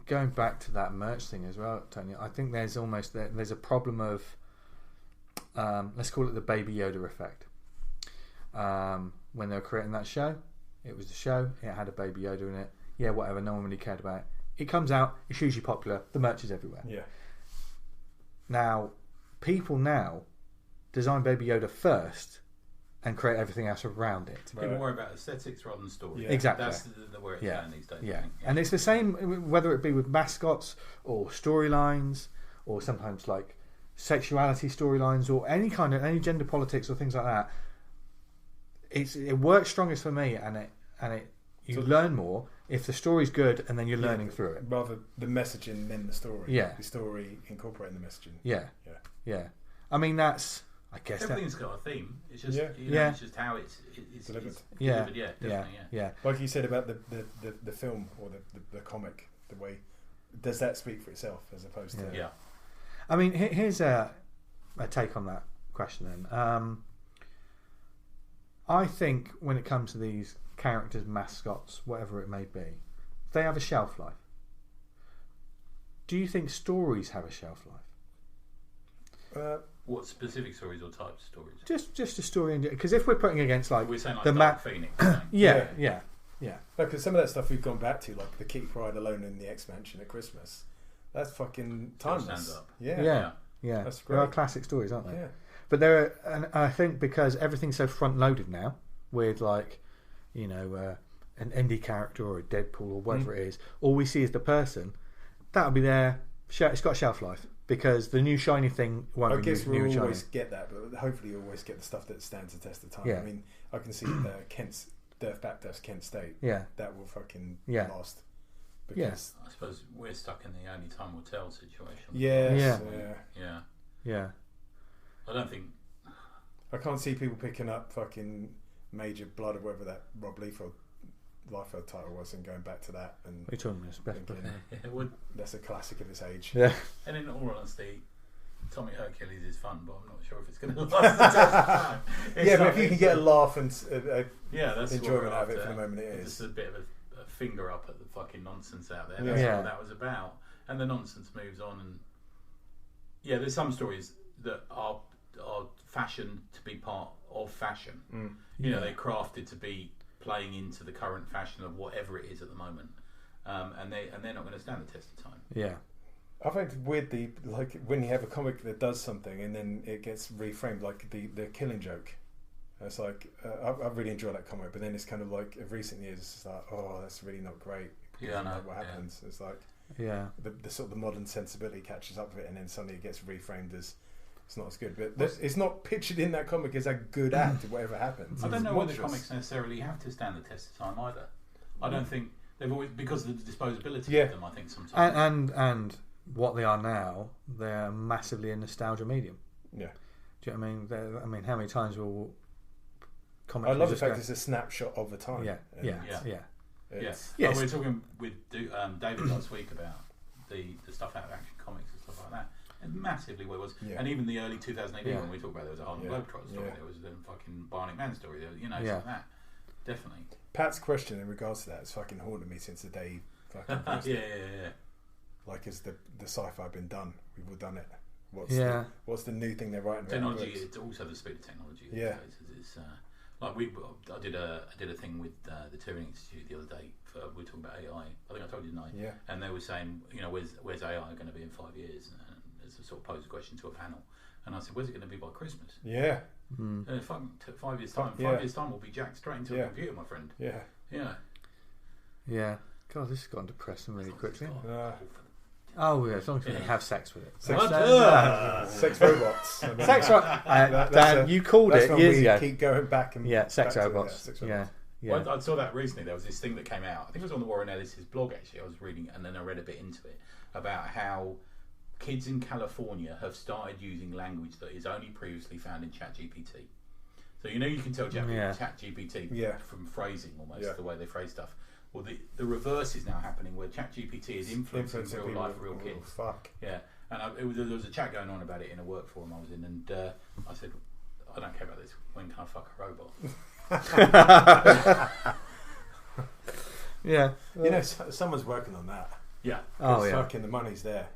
going back to that merch thing as well, Tony, I think there's a problem of let's call it the Baby Yoda effect. When they were creating that show, it was the show, it had a Baby Yoda in it, whatever, no one really cared about it. It comes out, it's hugely popular, the merch is everywhere. Now people design Baby Yoda first and create everything else around it. People worry about aesthetics rather than story. Exactly. That's the where it's going these days. And it's the same whether it be with mascots or storylines, or sometimes like sexuality storylines, or any gender politics or things like that. It works strongest for me, and you learn more if the story's good, and then you're learning through it. Rather the messaging than the story. The story incorporating the messaging. I mean, that's, I guess everything's got a theme. It's just it's just how it's delivered. Yeah. Like you said about the film or the comic, the way does that speak for itself as opposed to I mean, here's a take on that question then. I think when it comes to these characters, mascots, whatever it may be, they have a shelf life. Do you think stories have a shelf life? What specific stories or types of stories? Just a story, because if we're putting against like We're saying like the Dark Phoenix. yeah. Because some of that stuff we've gone back to, like the Kitty Pryde alone in the X Mansion at Christmas, that's fucking timeless. Stands up. Yeah. That's There are great. classic stories, aren't they? Yeah. But there are, and I think because everything's so front loaded now, with like, you know, an indie character or a Deadpool or whatever it is, all we see is the person. That'll be there. It's got a shelf life because the new shiny thing won't I be guess new we'll and shiny. always get that, but hopefully you always get the stuff that stands the test of time. Yeah. I mean, I can see Kent's Death Baptist Kent State. Yeah. That will fucking Yeah. last. Yes. I suppose we're stuck in the only time will tell situation. Yes, Yeah. I don't think. I can't see people picking up fucking Major Blood or whatever that Rob Liefeld title was and going back to that. And What are you talking about? It's best book, thinking, isn't It would. that's a classic of its age. it? Yeah. And in all honesty, Tommy Hercules is fun, but I'm not sure if it's going to last the test of time. Yeah, but if you can get a laugh and that's enjoyment what out of it we're for the after. moment, it Just is. a bit of a finger up at the fucking nonsense out there. Yeah. That's Yeah. what that was about. And the nonsense moves on. And yeah, there's some stories that are fashioned to be part of fashion. You know, they're crafted to be playing into the current fashion of whatever it is at the moment, and they're not going to stand the test of time. Yeah. I find it weirdly, like when you have a comic that does something and then it gets reframed, like the Killing Joke. It's like I really enjoy that comic, but then it's kind of like of recent years, it's like, oh, that's really not great. Yeah, I know. What happens? It's like Yeah. the sort of the modern sensibility catches up with it, and then suddenly it gets reframed as it's not as good. But it's not pictured in that comic as a good act of whatever happens. I don't It's know whether monstrous. comics necessarily have to stand the test of time either. I don't think they've always, because of the disposability Yeah. of them. I think sometimes. And what they are now, they're massively a nostalgia medium. Yeah. Do you know what I mean? I mean, how many times will comics? I love the just fact go- it's a snapshot of the time. Yeah. And Yeah. Yeah. Yeah. it's- Yeah, Yes. we were talking with David last week about the stuff out of Action Comics and stuff like that. And massively what it was, Yeah. and even the early 2008 Yeah. when we talked about there was a Harlem Yeah. Globetrotter story, Yeah. there was the fucking Bionic Man story, there was, you know, Yeah. stuff like that. Definitely. Pat's question in regards to that has fucking haunted me since the day he fucking posted yeah, it. yeah. Like, has the sci-fi been done? We've all done it. Yeah. What's the new thing they're writing Technology, about? it's also the speed of technology. Yeah. It's like I did a thing with the Turing Institute the other day. We were talking about AI. I think I told you, didn't I? Yeah. And they were saying, you know, where's AI going to be in 5 years? And it's a sort of posed a question to a panel. And I said, where's it going to be by Christmas? Yeah. And in 5 years' time, Yeah. 5 years' time will be jacked straight into Yeah. a computer, my friend. Yeah. Yeah. Yeah. God, this has gone depressing really quickly. Uh, Oh yeah, as long as we don't have sex with it. Sex- What? Sex robots. I mean, Sex robots. that's Dan, you called that's it when years we ago. keep going back and Yeah, sex back to robots. sex Yeah. robots. Yeah. Well, I saw that recently. There was this thing that came out. I think it was on the Warren Ellis's blog, actually. I was reading it, and then I read a bit into it about how kids in California have started using language that is only previously found in ChatGPT. So, you know, you can tell Yeah. ChatGPT Yeah. from phrasing almost, Yeah. the way they phrase stuff. Well, the reverse is now happening where ChatGPT is influencing real people. life, real Oh, kids. fuck. Yeah, and there was a chat going on about it in a work forum I was in, and I said, I don't care about this. When can I fuck a robot? Yeah. You know, someone's working on that. Yeah. Oh It's yeah. fucking the money's there.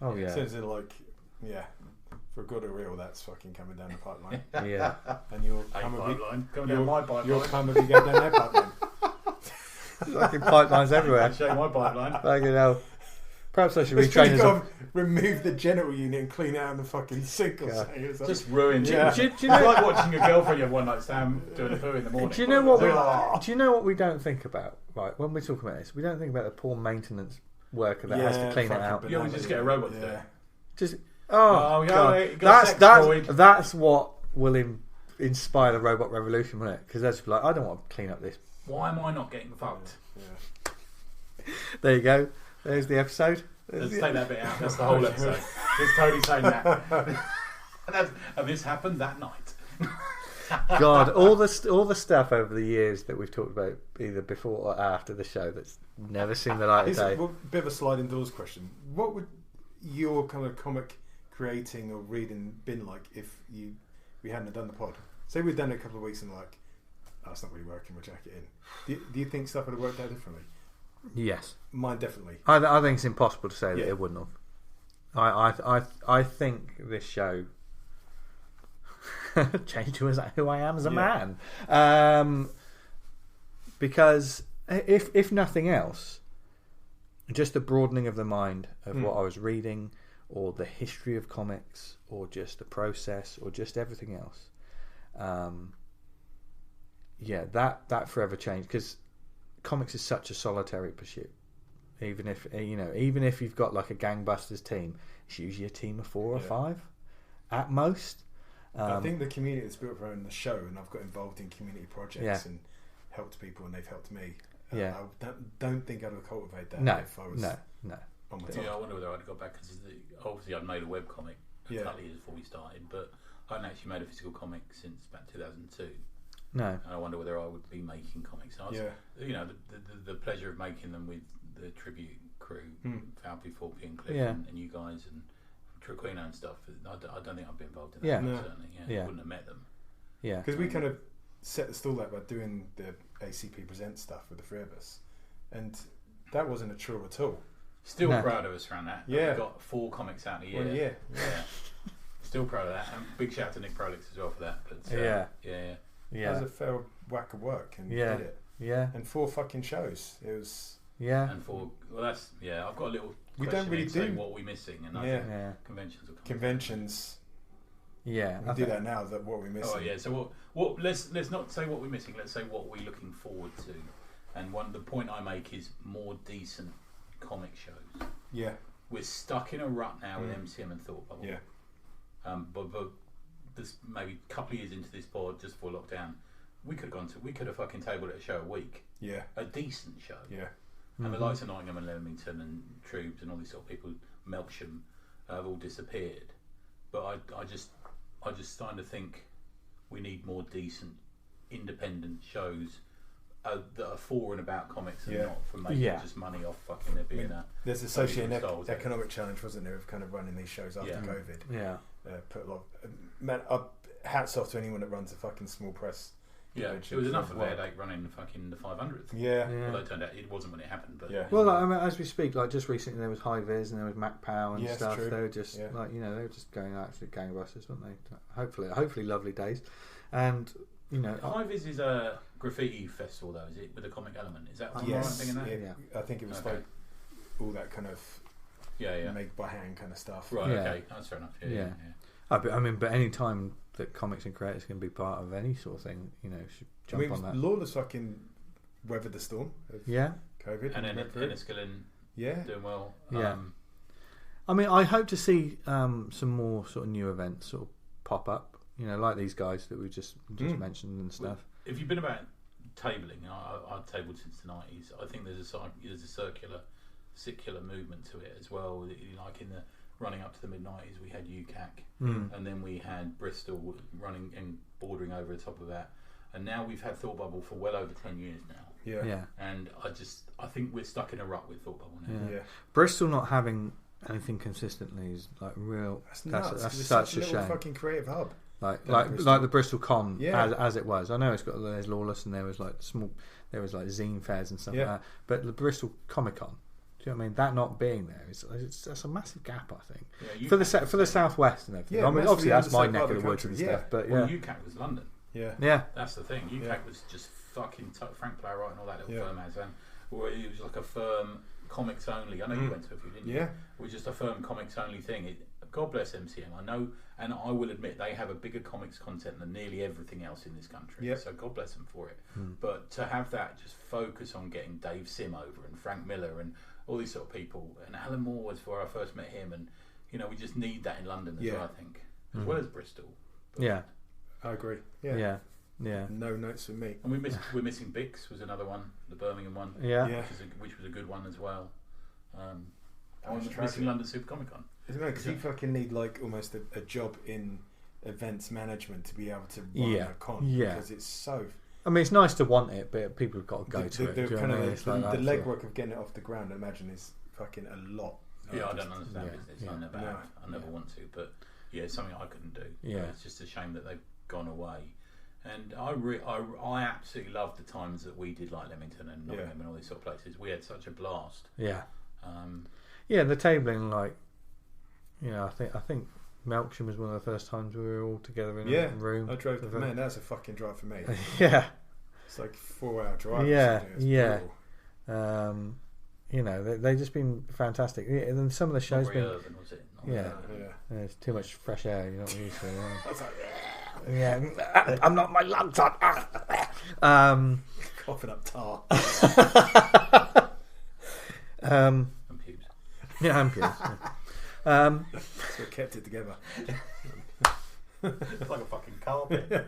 Oh As yeah. soon as they're like, yeah, for good or real, that's fucking coming down the pipeline. Yeah. And you'll A come and pipeline. Come you'll- down my you'll pipeline. come and go down their pipeline. Fucking pipelines everywhere. I'll show you my pipeline. Fucking hell. Perhaps I should It's retrain really as got a... to remove the genital unit and clean out the fucking sink or Yeah. something. It's like- Just ruined. Yeah. Do you It's know- like watching your girlfriend you have one night stand doing a poo in the morning. Do you know what we? Oh. Do you know what we don't think about? Right, when we talk about this, we don't think about the poor maintenance worker that has to clean it fucking out. You always just get a robot to do it. Just Oh, yeah, God. mate, you got sex, Boyd. That's what will inspire the robot revolution, won't it? Because they'll just be like, I don't want to clean up this. Why am I not getting fucked? Yeah. There you go. There's the episode. Let's take that bit out. That's the whole episode. Just totally saying that. And this happened that night. God, all the stuff over the years that we've talked about, either before or after the show, that's never seen the light of It's day. a bit of a sliding doors question. What would your kind of comic creating or reading been like if we hadn't done the pod? Say we'd done it a couple of weeks and like that's not really working. We'll jack it in. Do you think stuff would have worked out differently? Yes. Mine definitely. I think it's impossible to say that it wouldn't have. I think this show changed who I am as a man. Because if nothing else, just the broadening of the mind of what I was reading, or the history of comics, or just the process, or just everything else. That forever changed, because comics is such a solitary pursuit. Even if you've got like a gangbusters team, it's usually a team of 4 or 5 at most. I think the community that's built around the show, and I've got involved in community projects and helped people, and they've helped me. I don't think I'd have cultivated that if I was on my top. Yeah, I wonder whether I'd got back, because obviously I'd made a webcomic a couple of years before we started, but I hadn't actually made a physical comic since about 2002. No. And I wonder whether I would be making comics. I was, the pleasure of making them with the tribute crew, Falpy, Forpy and Cliff and you guys and Traquino and stuff. I don't think I'd be involved in that. Certainly. I wouldn't have met them. Yeah. Because we kind of set the stall out by doing the ACP Present stuff with the 3 of us. And that wasn't a chore at all. Still proud of us around that. Yeah. We got 4 comics out a year. Well, yeah. Still proud of that. And big shout out to Nick Prolix as well for that. But That was a fair whack of work, and did it. Yeah. And 4 fucking shows. It was. Yeah. And 4. Well, that's I've got a little. We don't really do what we're missing, and I think conventions will come. Conventions. Yeah. We do that now. That what we're missing. Oh yeah. So what? Let's not say what we're missing. Let's say what we're looking forward to. And the point I make is more decent comic shows. Yeah. We're stuck in a rut now with MCM and Thought Bubble. Yeah. But this maybe a couple of years into this pod, just before lockdown, we could have fucking tabled at a show a week. Yeah. A decent show. Yeah. And the likes of Nottingham and Leamington and Troops and all these sort of people, Melksham, have all disappeared. But I just starting to think we need more decent, independent shows that are for and about comics and not for making just money off fucking there being there's a socio-economic challenge, wasn't there, of kind of running these shows after COVID. Yeah. Put a lot. Man, hats off to anyone that runs a fucking small press. Yeah, it was enough of a headache running the 500th. Yeah. Although it turned out it wasn't when it happened. But well, I mean, as we speak, like just recently there was High Vis and there was Mac Pow and stuff. True. They were just they were just going absolute gangbusters, weren't they? Hopefully lovely days. And High Vis is a graffiti festival, though, is it, with a comic element? Is that what I'm thinking that? I think it was like all that kind of made by hand kind of stuff. Right. Okay, that's fair enough. Yeah. But any time that comics and creators can be part of any sort of thing, should jump on that. Lawless fucking weathered the storm of COVID. And then Enniskillen doing well. I mean, I hope to see some more sort of new events sort of pop up, like these guys that we just mentioned and stuff. If you've been about tabling, I've tabled since the 90s. I think there's a circular movement to it as well. Like in the running up to the mid-90s, we had UCAC, and then we had Bristol running and bordering over the top of that, and now we've had Thought Bubble for well over 10 years now. Yeah. And I think we're stuck in a rut with Thought Bubble now. Yeah. Bristol not having anything consistently is like real. That's such a shame. Fucking creative hub. Like the Bristol Con as it was. I know there's Lawless and there was like zine fairs and stuff like that. But the Bristol Comic Con, do you know what I mean? That not being there that's a massive gap, I think, for the southwest and everything. Yeah, I mean, obviously that's my neck of the woods and stuff. But UCAC was London. Yeah. That's the thing. UCAC was just fucking Frank Plowright and all that little firm has, and it was like a firm comics only. I know you went to a few, didn't you? Yeah. It was just a firm comics only thing. God bless MCM. I know, and I will admit they have a bigger comics content than nearly everything else in this country. Yep. So God bless them for it. But to have that just focus on getting Dave Sim over and Frank Miller and all these sort of people, and Alan Moore was where I first met him, and we just need that in London as well, I think, as well as Bristol. But I agree. Yeah. No notes for me. And we're missing Bix was another one, the Birmingham one. Which was a good one as well. Missing London Super Comic Con. Isn't it? Because you fucking need like almost a job in events management to be able to run a con. Because it's so. I mean, it's nice to want it, but people have got to go to it. The legwork of getting it off the ground, I imagine, is fucking a lot. I don't understand business. I never want to, but it's something I couldn't do. It's just a shame that they've gone away. And I absolutely loved the times that we did like Leamington and Nottingham and all these sort of places. We had such a blast. Yeah. Yeah, the tabling, like, I think Melksham was one of the first times we were all together in a room. I drove. Man, that's a fucking drive for me. Yeah. It's like a 4-hour drive. Yeah. They've just been fantastic. Yeah, and some of the shows been. Urban, was it? There's too much fresh air. You're not used to it. I was like, Yeah, I'm not my lungs on. coughing up tar. And pubes. Yeah, and pubes. So we kept it together. It's like a fucking carpet.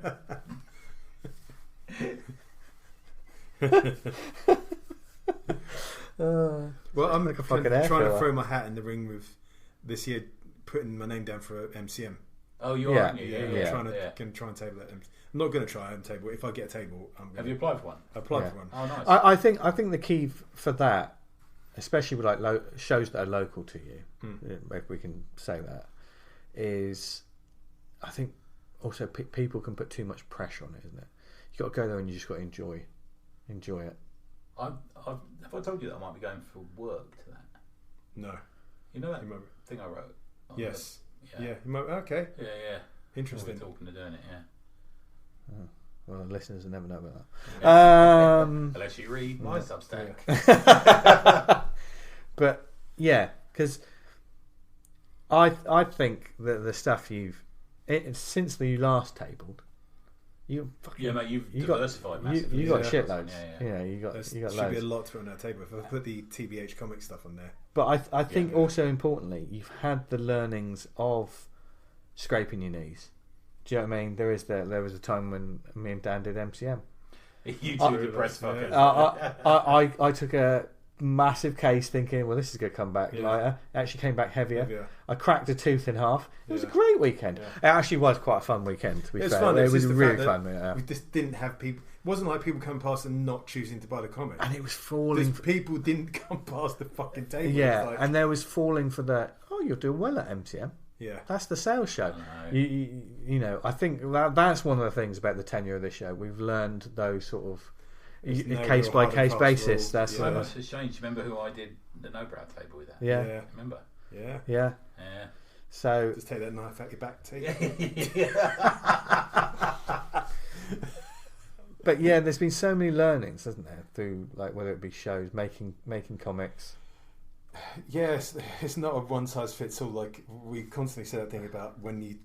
Well, I'm like a fucking trying to air throw my hat in the ring with this year, putting my name down for MCM. Oh, you are, Yeah. aren't you? I'm trying to try and table that. I'm not going to try and table. If I get a table, I'm going Have you applied for one? to apply Yeah. for one. Oh, nice. I think the key for that, especially with like shows that are local to you, if we can say that, is I think also people can put too much pressure on it, isn't it? You got to go there and you just got to enjoy it. Have I told you that I might be going for work to that? No. You know that You might- thing I wrote? on Yes. the- Yeah. You might, okay. Yeah. Interesting. We're talking to doing it, yeah. Well, the listeners will never know about Yeah. that. Unless you read my Substack. But yeah, because I think that the stuff since you last tabled, you fucking Yeah, mate, you've you got- diversified massively. you got Yeah. shitloads. Yeah. You got There you got should loads. be a lot to put on that table. If I put the TBH comic stuff on there. But I think Yeah. also importantly, you've had the learnings of scraping your knees. Do you know what I mean? There was a time when me and Dan did MCM. You two depressed fuckers. I took a massive case thinking, well, this is going to come back Yeah. lighter. It actually came back heavier. Yeah. I cracked a tooth in half. It was a Yeah. great weekend. Yeah. It actually was quite a fun weekend, to be It was fair. fun. It It's was just the really fact fun. that Yeah. We just didn't have people. It wasn't like people come past and not choosing to buy the comic. And it was falling. People didn't come past the fucking table. Yeah, It's like, and there was falling for the, you're doing well at MCM. yeah. That's the sales show. I know. You know, I think that's one of the things about the tenure of this show. We've learned those sort of There's no case real by hard and case fast basis. rules. That's Yeah. It's a shame. Do you remember who I did the no-brow table with that? yeah. Remember? Yeah. Yeah. Yeah. So Just take that knife out your back, T. but yeah, there's been so many learnings, hasn't there, through like whether it be shows, making comics. Yes, it's not a one size fits all. Like we constantly say that thing about when you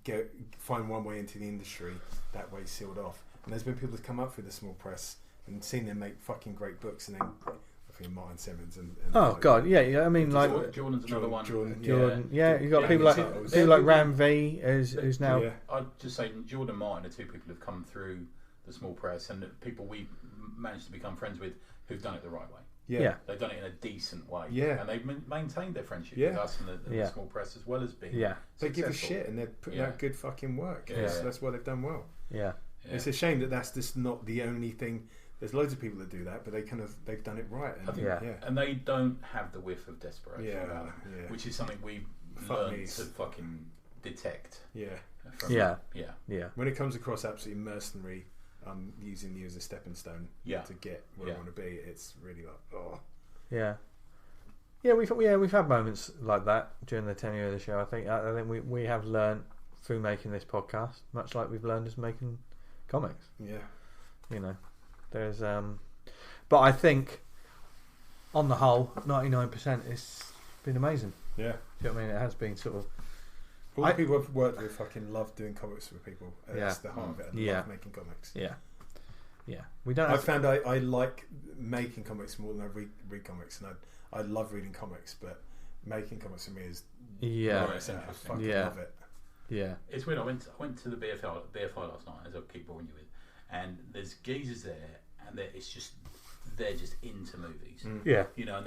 find one way into the industry, that way's sealed off. And there's been people that come up through the small press and seen them make fucking great books, and then I think Martin Simmons and Oh God, yeah. I mean, like Jordan's another one. Jordan, yeah, you got Yeah, people he's like titles. people like Ram V, who's now Yeah. I'd just say Jordan and Martin are two people who've come through the small press and people we've managed to become friends with who've done it the right way. yeah. They've done it in a decent way. Yeah. And they've maintained their friendship Yeah. with us and the Yeah. small press as well as being Yeah. They give a successful. shit and they're putting Yeah. out good fucking work. Yeah. That's why they've done well. Yeah. Yeah. It's a shame that that's just not the only thing. There's loads of people that do that, but they've done it right. And, I think, Yeah. and they don't have the whiff of desperation Yeah, about them, yeah. which is something we've Fuck learned me's. to fucking detect. Yeah. From Yeah. Yeah. When it comes across absolutely mercenary, using you as a stepping stone Yeah. to get where I want to be, it's really like, oh. Yeah. Yeah, we've had moments like that during the tenure of the show. I think we have learned through making this podcast, much like we've learned as making comics. Yeah. You know, there's but I think on the whole, 99% it's been amazing. Yeah. Do you know what I mean? It has been sort of All the people I've worked with fucking love doing comics with people. That's Yeah. the heart of it. I Yeah. love making comics. yeah. We don't. I Have found I like making comics more than I read comics, and I love reading comics, but making comics for me is yeah, Right. I Interesting. fucking Yeah. love it. yeah, It's weird. I went to the BFI last night, as I keep boring you with, and there's geezers there, and they're just into movies, yeah, you know, and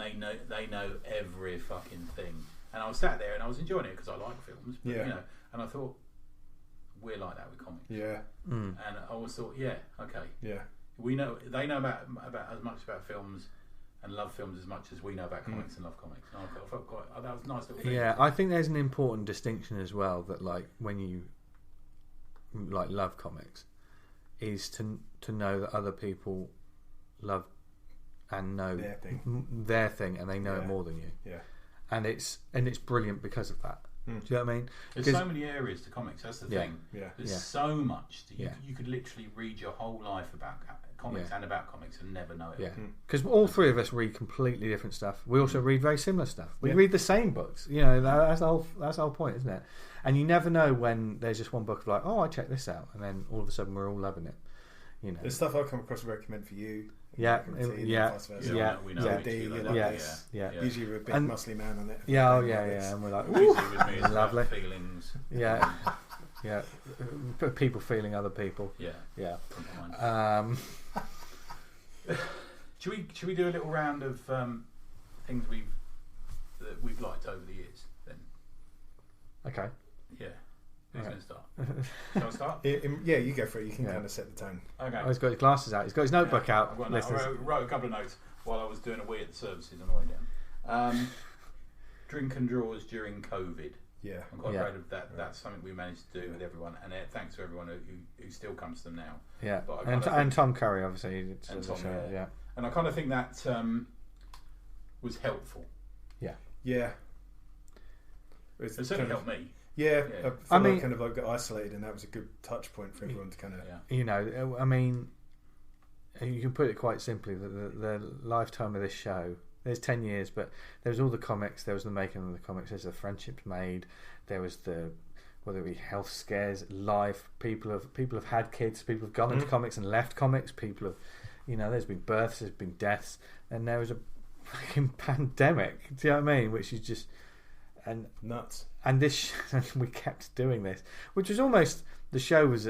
they know every fucking thing. And I was sat there and I was enjoying it because I like films, but, Yeah. you know, and I thought we're like that with comics, Yeah. and I always thought, yeah, okay, Yeah. they know about as much about films and love films as much as we know about comics and love comics. And I felt quite that was a nice little thing. yeah. I think there's an important distinction as well that, like, when you like love comics, is to know that other people love and know their thing, and they know it more than you. Yeah, and it's brilliant because of that. Do you know what I mean? There's so many areas to comics. That's the thing. Yeah. There's so much that you could literally read your whole life about comics and about comics and never know it. Yeah, because all three of us read completely different stuff. We also read very similar stuff. We read the same books. You know, that's the whole point, isn't it? And you never know when there's just one book of like, oh, I checked this out, and then all of a sudden we're all loving it. You know, there's stuff I'll come across and recommend for you. Yeah. We know. Usually we're a big muscly man on it. And we're like, usually with me, it's lovely about feelings. Yeah. People feeling other people. Yeah. Should we do a little round of things we've liked over the years then? Okay. Yeah. Who's going to start? Shall I start? Yeah, you go for it. You can kind of set the tone. Okay. Oh, he's got his glasses out. He's got his notebook out. I wrote a couple of notes while I was doing a wee at the services on the way down. Drink and draws during COVID. Yeah. I'm quite proud of that. That's something we managed to do with everyone, and thanks to everyone who still comes to them now. Yeah. And Tom Curry, obviously. And Tom, And I kind of think that was helpful. Yeah. Yeah. It certainly helped me. Yeah, I mean, kind of like got isolated, and that was a good touch point for everyone to kind of. You know, I mean, you can put it quite simply that the lifetime of this show. There's 10 years, but there was all the comics. There was the making of the comics. There's the friendships made. There was whether it be health scares, life. People have had kids. People have gone into comics and left comics. People have, there's been births. There's been deaths, and there was a fucking pandemic. Do you know what I mean? Which is just. And nuts. And we kept doing this, which was almost the show was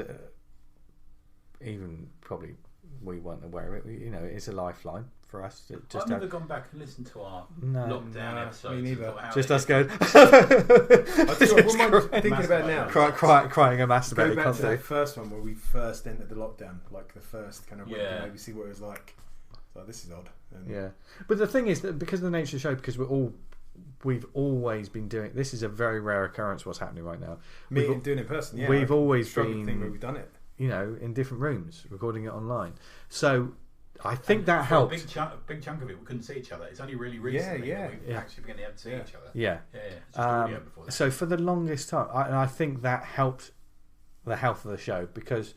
even probably we weren't aware of it. It's a lifeline for us. I've never gone back and listened to our lockdown episodes. Me neither. Just us going. Thinking about now, crying and masturbating. Go back to the first one where we first entered the lockdown, like the first kind of week, and maybe see what it was like. So this is odd. But the thing is that because of the nature of the show, because we've always been doing. This is a very rare occurrence. What's happening right now? Doing it in person. Yeah, we've always been. Thing where we've done it. In different rooms, recording it online. So I think that helped. A big chunk of it, we couldn't see each other. It's only really recently that we actually began to see each other. Yeah. Just audio before that. So for the longest time, I think that helped the health of the show because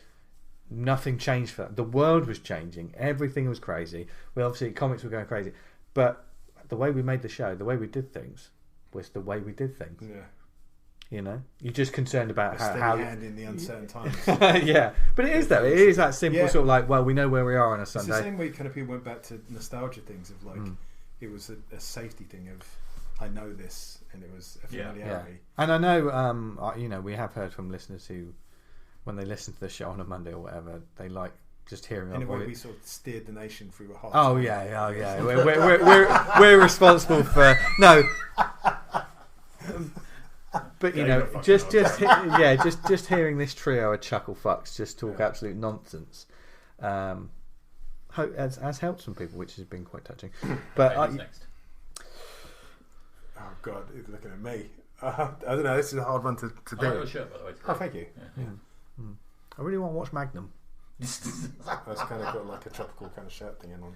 nothing changed for that. The world was changing. Everything was crazy. Well, obviously, comics were going crazy, but the way we made the show, the way we did things, was the way we did things. Yeah. You're just concerned about how hand in the uncertain times. Yeah, but it is though. It is that simple sort of like, well, we know where we are on a Sunday. It's the same way kind of people went back to nostalgia things of like it was a safety thing of I know this, and it was a familiarity. Yeah. And I know, we have heard from listeners who, when they listen to the show on a Monday or whatever, they like just hearing. In a way, we sort of steered the nation through a hard. Oh yeah. We're responsible for no. But just hearing this trio of chuckle fucks just talk absolute nonsense has helped some people, which has been quite touching. But next. Oh God, he's looking at me. I don't know. This is a hard one to do. I got your shirt, by the way. Oh, thank you. I really want to watch Magnum. That's kind of got like a tropical kind of shirt thing on.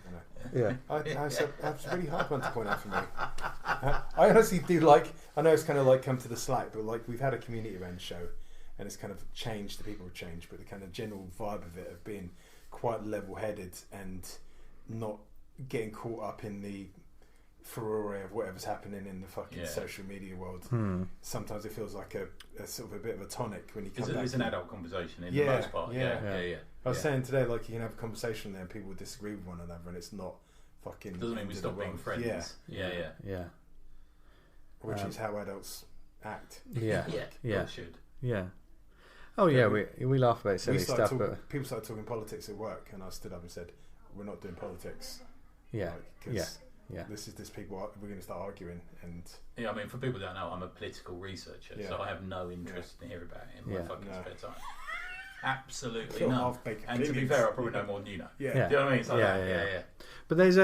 Yeah. That's a really hard one to point out for me. I honestly do like. I know it's kind of like come to the Slack, but like we've had a community event show, and it's kind of changed. The people have changed, but the kind of general vibe of it of being quite level-headed and not getting caught up in the furore of whatever's happening in the fucking social media world. Sometimes it feels like a sort of a bit of a tonic when you come back. It's an adult conversation in the most part. Yeah. I was saying today, like you can have a conversation there and people will disagree with one another, and it's not fucking. Doesn't mean we stop being friends. Yeah. Which is how adults act. Yeah. They should. Yeah. Oh yeah, we laugh about silly stuff, but people started talking politics at work, and I stood up and said, "We're not doing politics." Yeah. This is people. We're going to start arguing, and I mean, for people who don't know, I'm a political researcher, so I have no interest in hearing about it in my fucking spare time. Absolutely none. And to be fair, I probably know more than you know. Yeah. Do you know what I mean? It's like yeah. But there's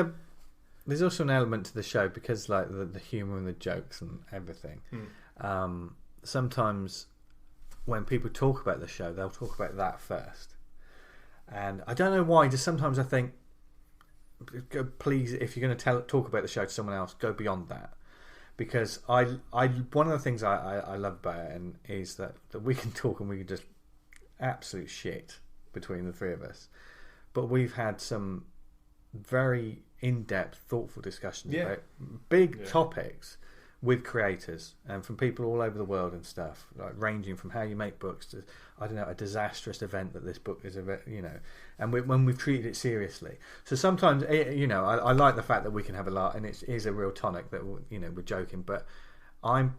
also an element to the show because like the humour and the jokes and everything. Sometimes when people talk about the show, they'll talk about that first. And I don't know why. Just sometimes I think, please, if you're going to talk about the show to someone else, go beyond that. Because one of the things I love about it is that we can talk and we can just absolute shit between the three of us. But we've had some very in-depth, thoughtful discussions about big topics with creators and from people all over the world and stuff, like ranging from how you make books to, I don't know, a disastrous event that this book is, and when we've treated it seriously. So sometimes, I like the fact that we can have a laugh, and it is a real tonic that we're joking, but I'm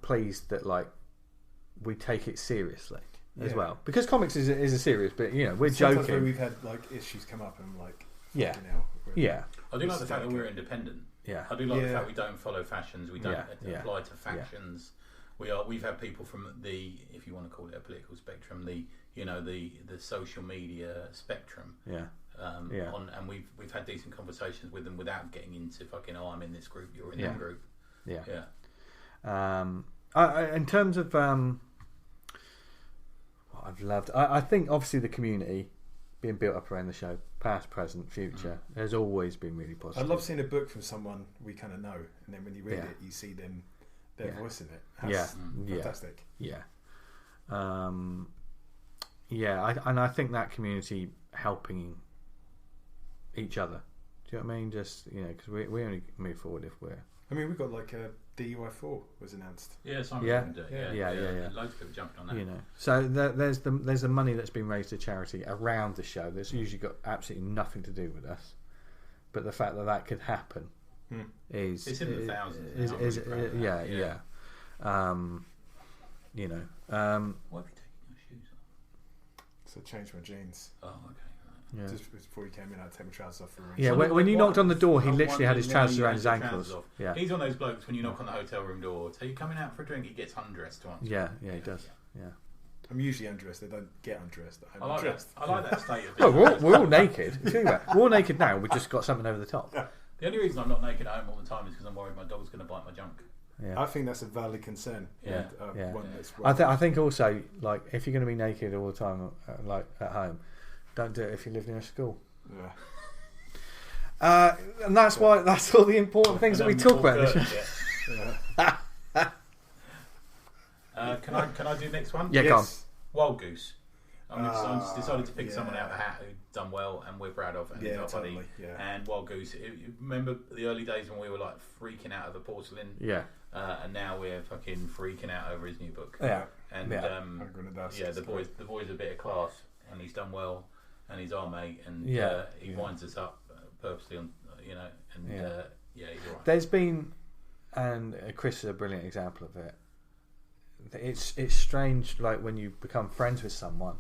pleased that like we take it seriously as well, because comics is a serious, but we're Sometimes joking. we've had like issues come up, and I'm like, Yeah. I do like the fact that we're independent. Yeah. I do like the fact we don't follow fashions. We don't apply to factions. We've had people from the, if you want to call it a political spectrum, the social media spectrum. And we've had decent conversations with them without getting into fucking, I'm in this group, you're in that group. In terms of what I've loved, I think obviously the community being built up around the show, past, present, future, has always been really positive. I love seeing a book from someone we kind of know, and then when you read it, you see their voice in it. That's fantastic. I think that community helping each other. Do you know what I mean? Just because we only move forward if we're. I mean, we've got like a DUI4 was announced. Yeah, Simon did it. Yeah. Loads of people jumped on that. So there's the money that's been raised to charity around the show. That's usually got absolutely nothing to do with us, but the fact that could happen is it's in the thousands. Why have you taken your shoes off? So I changed my jeans. Oh, okay. Yeah. Just before you came in, I'd take my trousers off for a ring. Yeah, when you knocked on the door, he literally had his trousers around his ankles. Yeah. He's one of those blokes when you knock on the hotel room door, so you coming out for a drink, he gets undressed once. Yeah, he does. Yeah. I'm usually undressed. I don't get undressed. I like that state of being. We're all naked. We're all naked now. We've just got something over the top. The only reason I'm not naked at home all the time is because I'm worried my dog's going to bite my junk. Yeah. I think that's a valid concern. One that's I think also, like, if you're going to be naked all the time, like at home, don't do it if you live near a school. Yeah. And that's why that's all the important things that we talk about. Can I do next one? Yeah, go on. Wild Goose. I just decided to pick someone out of the hat who'd done well and we're proud of, and he's our buddy. And Wild Goose. Remember the early days when we were like freaking out over porcelain? Yeah. And now we're fucking freaking out over his new book. Yeah. And the boy's a bit of class, and he's done well, and he's our mate, and he winds us up purposely on, he's all right. There's been, and Chris is a brilliant example of it. It's strange, like when you become friends with someone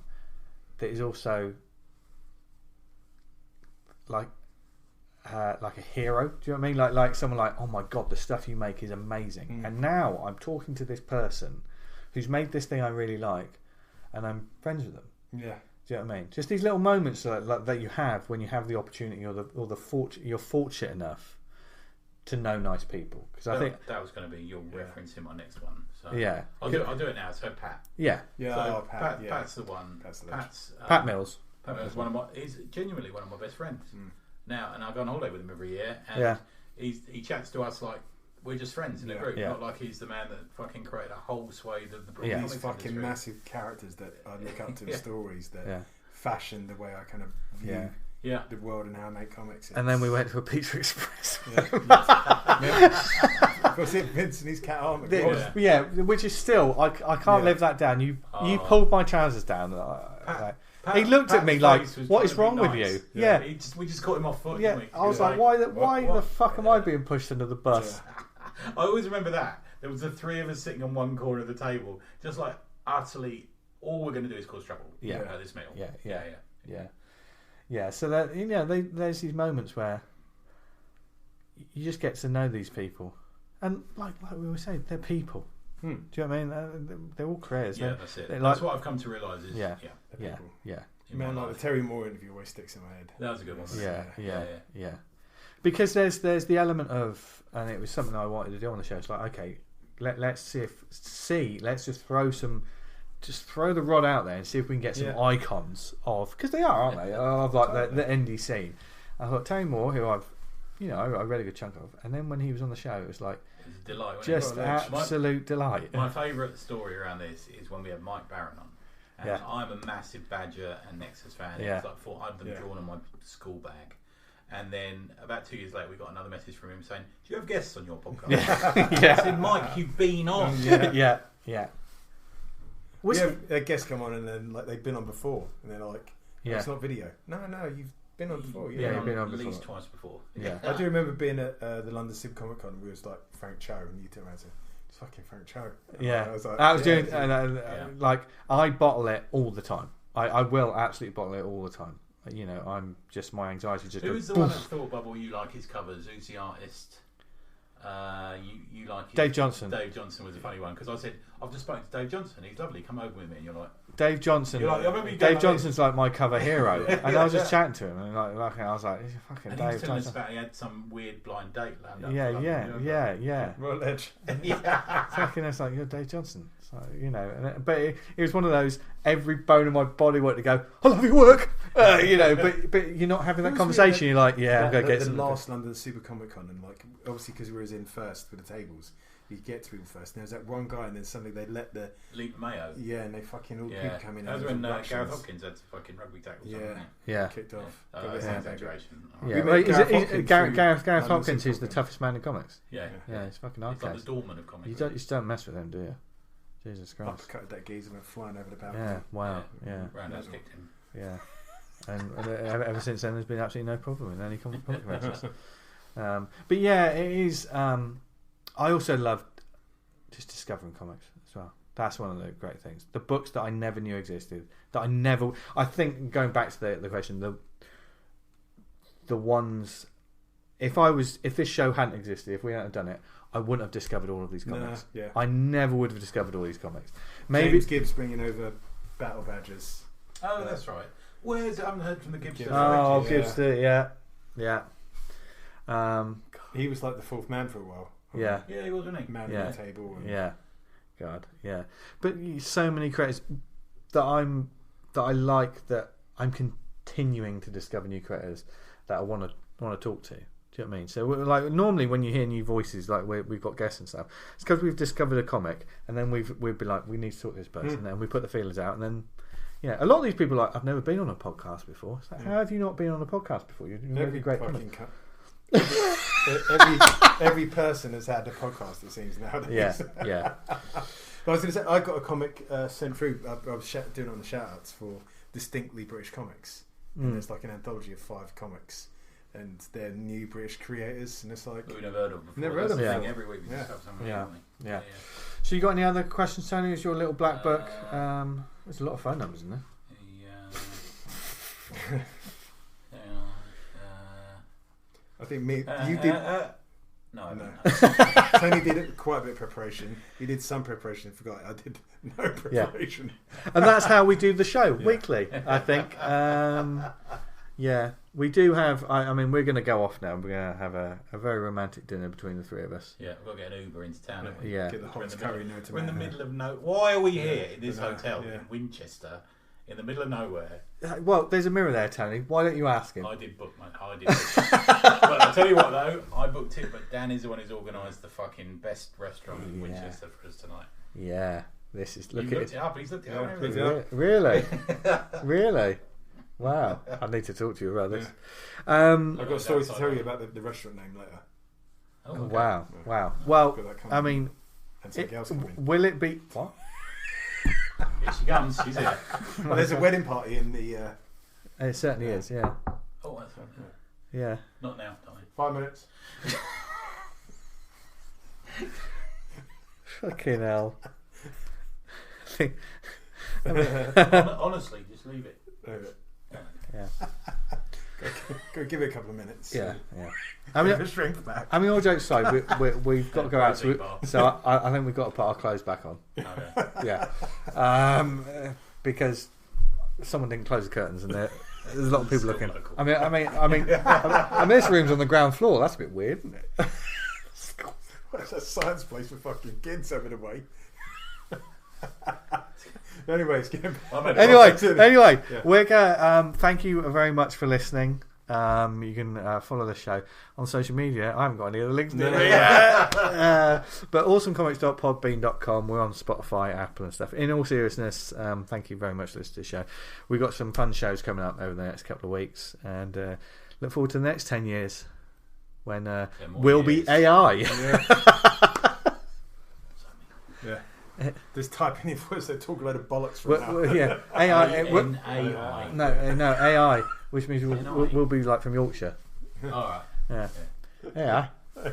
that is also like a hero. Do you know what I mean? Like someone like, oh my god, the stuff you make is amazing. And now I'm talking to this person who's made this thing I really like, and I'm friends with them. Yeah. Do you know what I mean? Just these little moments like that you have when you have the opportunity or you're fortunate enough to know nice people. Because I think that was going to be your reference in my next one. So yeah, I'll do it now. So Pat. Yeah. So Pat's the one. Pat Mills. Pat Mills he's genuinely one of my best friends now, and I go on holiday with him every year. And he chats to us like we're just friends in a group, not like he's the man that fucking created a whole swathe of the British These fucking massive characters that I look up to in stories that fashion the way I kind of view the world and how I make comics. And then we went to a Pizza Express. Was it Vince and his cat arm? Which is still I can't live that down. You pulled my trousers down. He looked at me like, "What is wrong with you?" Yeah, we just caught him off foot. Yeah, didn't we? I was like, "Why the fuck am I being pushed under the bus?" I always remember that. There was the three of us sitting on one corner of the table, just like utterly. All we're going to do is cause trouble. At this meal. Yeah. So that there's these moments where you just get to know these people, and like we were saying, they're people. Do you know what I mean? They're all creators. Yeah, that's it. That's what I've come to realise is they're people. Yeah. Man, like the Terry Moore interview always sticks in my head. That was a good one. Yeah. Because there's the element of, and it was something I wanted to do on the show. It's like, okay, let's just throw some just throw the rod out there and see if we can get some icons of, because they are, aren't they? Of like the indie scene. I thought Tony Moore, who I read a good chunk of, and then when he was on the show, it was like a delight, just absolute delight. My favourite story around this is when we had Mike Barron on. And I'm a massive Badger and Nexus fan. It's like I've them drawn on my school bag. And then about 2 years later, we got another message from him saying, "Do you have guests on your podcast?" I said, "Mike, you've been on." Yeah. We have a guest come on and then like they've been on before, and they're like, "It's not video." No, you've been on before. You've been on at before. least twice before. Yeah, I do remember being at the London Super Comic Con. We was like Frank Cho, and you turned around and said, "It's fucking Frank Cho." Yeah, I was like, I was doing, like I bottle it all the time. I will absolutely bottle it all the time. You know, I'm just my anxiety just. Who's the one that thought Bubble? You like his covers? Who's the artist? You like his, Dave Johnson. Dave Johnson was a funny one because I said I've just spoken to Dave Johnson. He's lovely. Come over with me, and you're like Dave Johnson. You're like, I remember you Dave like Johnson's like my cover hero, and I was just chatting to him, and like I was like, "He's fucking and Dave he was telling us Johnson." about he had some weird blind date lined up. Yeah. Royal Edge. Fucking, it's like, you're Dave Johnson. So, you know, but it was one of those. Every bone in my body wanted to go, "I love your work," you know. But you're not having that conversation. You're like, I'm gonna get the some. last London Super Comic Con, and like obviously because we was in first with the tables, you get to people first. And there was that one guy, and then suddenly they let the Leap Mayo. Yeah, and they fucking all people come in. That was when Gareth Hopkins had to fucking rugby tackle. Kicked off. That's an exaggeration. Gareth Hopkins is the toughest man in comics. Yeah, he's fucking hard. He's like the doorman of comics. You just don't mess with him, do you? Jesus Christ! Uppercut that geezer went flying over the balcony. Yeah, wow, yeah. Roundhouse kicked him. Yeah, and ever since then, there's been absolutely no problem with any comic matches. But yeah, it is. I also loved just discovering comics as well. That's one of the great things. The books that I never knew existed. I think going back to the question, the ones. If this show hadn't existed, if we hadn't done it, I wouldn't have discovered all of these comics. I never would have discovered all these comics. Maybe James Gibbs bringing over Battle Badgers. Oh, that's right. Where's I haven't heard from the Gibbs. Gibbs, yeah. He was like the fourth man for a while. Yeah, he was, wasn't he? Man on the table. And... God, yeah. But so many creators that I like, that I'm continuing to discover new creators that I want to talk to. Do you know what I mean? So, like, normally when you hear new voices, like we've got guests and stuff, it's because we've discovered a comic, and then we'd be like, we need to talk to this person, and then we put the feelers out, and then, a lot of these people are like, I've never been on a podcast before. It's like, how have you not been on a podcast before? You're really great comic. Every person has had a podcast, it seems, nowadays. Yeah. But I was going to say, I got a comic sent through. I was doing it on the shout-outs for distinctly British comics, and there's like an anthology of 5 comics. And they're new British creators, and it's like we've never heard of before. Never heard of them. Every week we just have someone. Yeah. So you got any other questions, Tony? Is your little black book? There's a lot of phone numbers in there. I think you did. No. Tony did quite a bit of preparation. He did some preparation. Forgot I did no preparation. And that's how we do the show weekly. I think. Yeah, we do have. I mean, we're going to go off now. We're going to have a very romantic dinner between the 3 of us. Yeah, we've got to get an Uber into town. Haven't we? Yeah. Get the hot curry. We're in the middle of nowhere. Why are we here in this hotel in Winchester, in the middle of nowhere? Well, there's a mirror there, Tony. Why don't you ask him? I did book my. But I'll tell you what, though, I booked it. But Dan is the one who's organised the fucking best restaurant in Winchester for us tonight. Yeah, this is. Look at it. He's looked it up. Really? Really? Wow, I need to talk to you about this. I've got a story to tell you about the restaurant name later. Oh, okay. Wow. Well, I mean, will it be what? Here she comes. She's here. Well, there's a wedding party in the. It certainly is. Yeah. Oh, that's right. Yeah. Not now, Tommy. 5 minutes. Fucking hell. Honestly, just leave it. Yeah. Go give it a couple of minutes. Yeah. I mean, strength back. I mean, all jokes aside, we've got to go out. So I think we've got to put our clothes back on. Okay. Yeah. Because someone didn't close the curtains, and there's a lot of people looking. I mean, this room's on the ground floor. That's a bit weird, isn't it? It's a science place for fucking kids having a way. Anyway, it's getting... Anyway, Yeah. we're going. Thank you very much for listening. You can follow the show on social media. I haven't got any of the links to it yet. But awesomecomics.podbean.com. We're on Spotify, Apple and stuff. In all seriousness, thank you very much for listening to the show. We've got some fun shows coming up over the next couple of weeks, and look forward to the next 10 years when we'll be AI. Yeah. Just type in your voice, they talk a load of bollocks from now. Yeah, AI. AI. No, AI, which means we'll be like from Yorkshire. Alright. Yeah. Not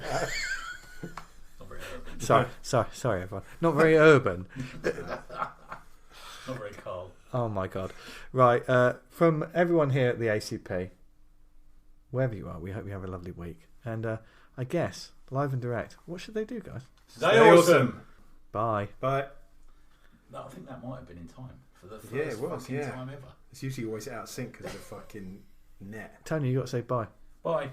very urban. Sorry, everyone. Not very urban. Not very cold. Oh my god! Right, from everyone here at the ACP, wherever you are, we hope you have a lovely week. And I guess live and direct. What should they do, guys? Stay awesome. Bye. Bye. No, I think that might have been in time for the first fucking time ever. It's usually always out of sync because of the fucking net. Tony, you got to say bye. Bye.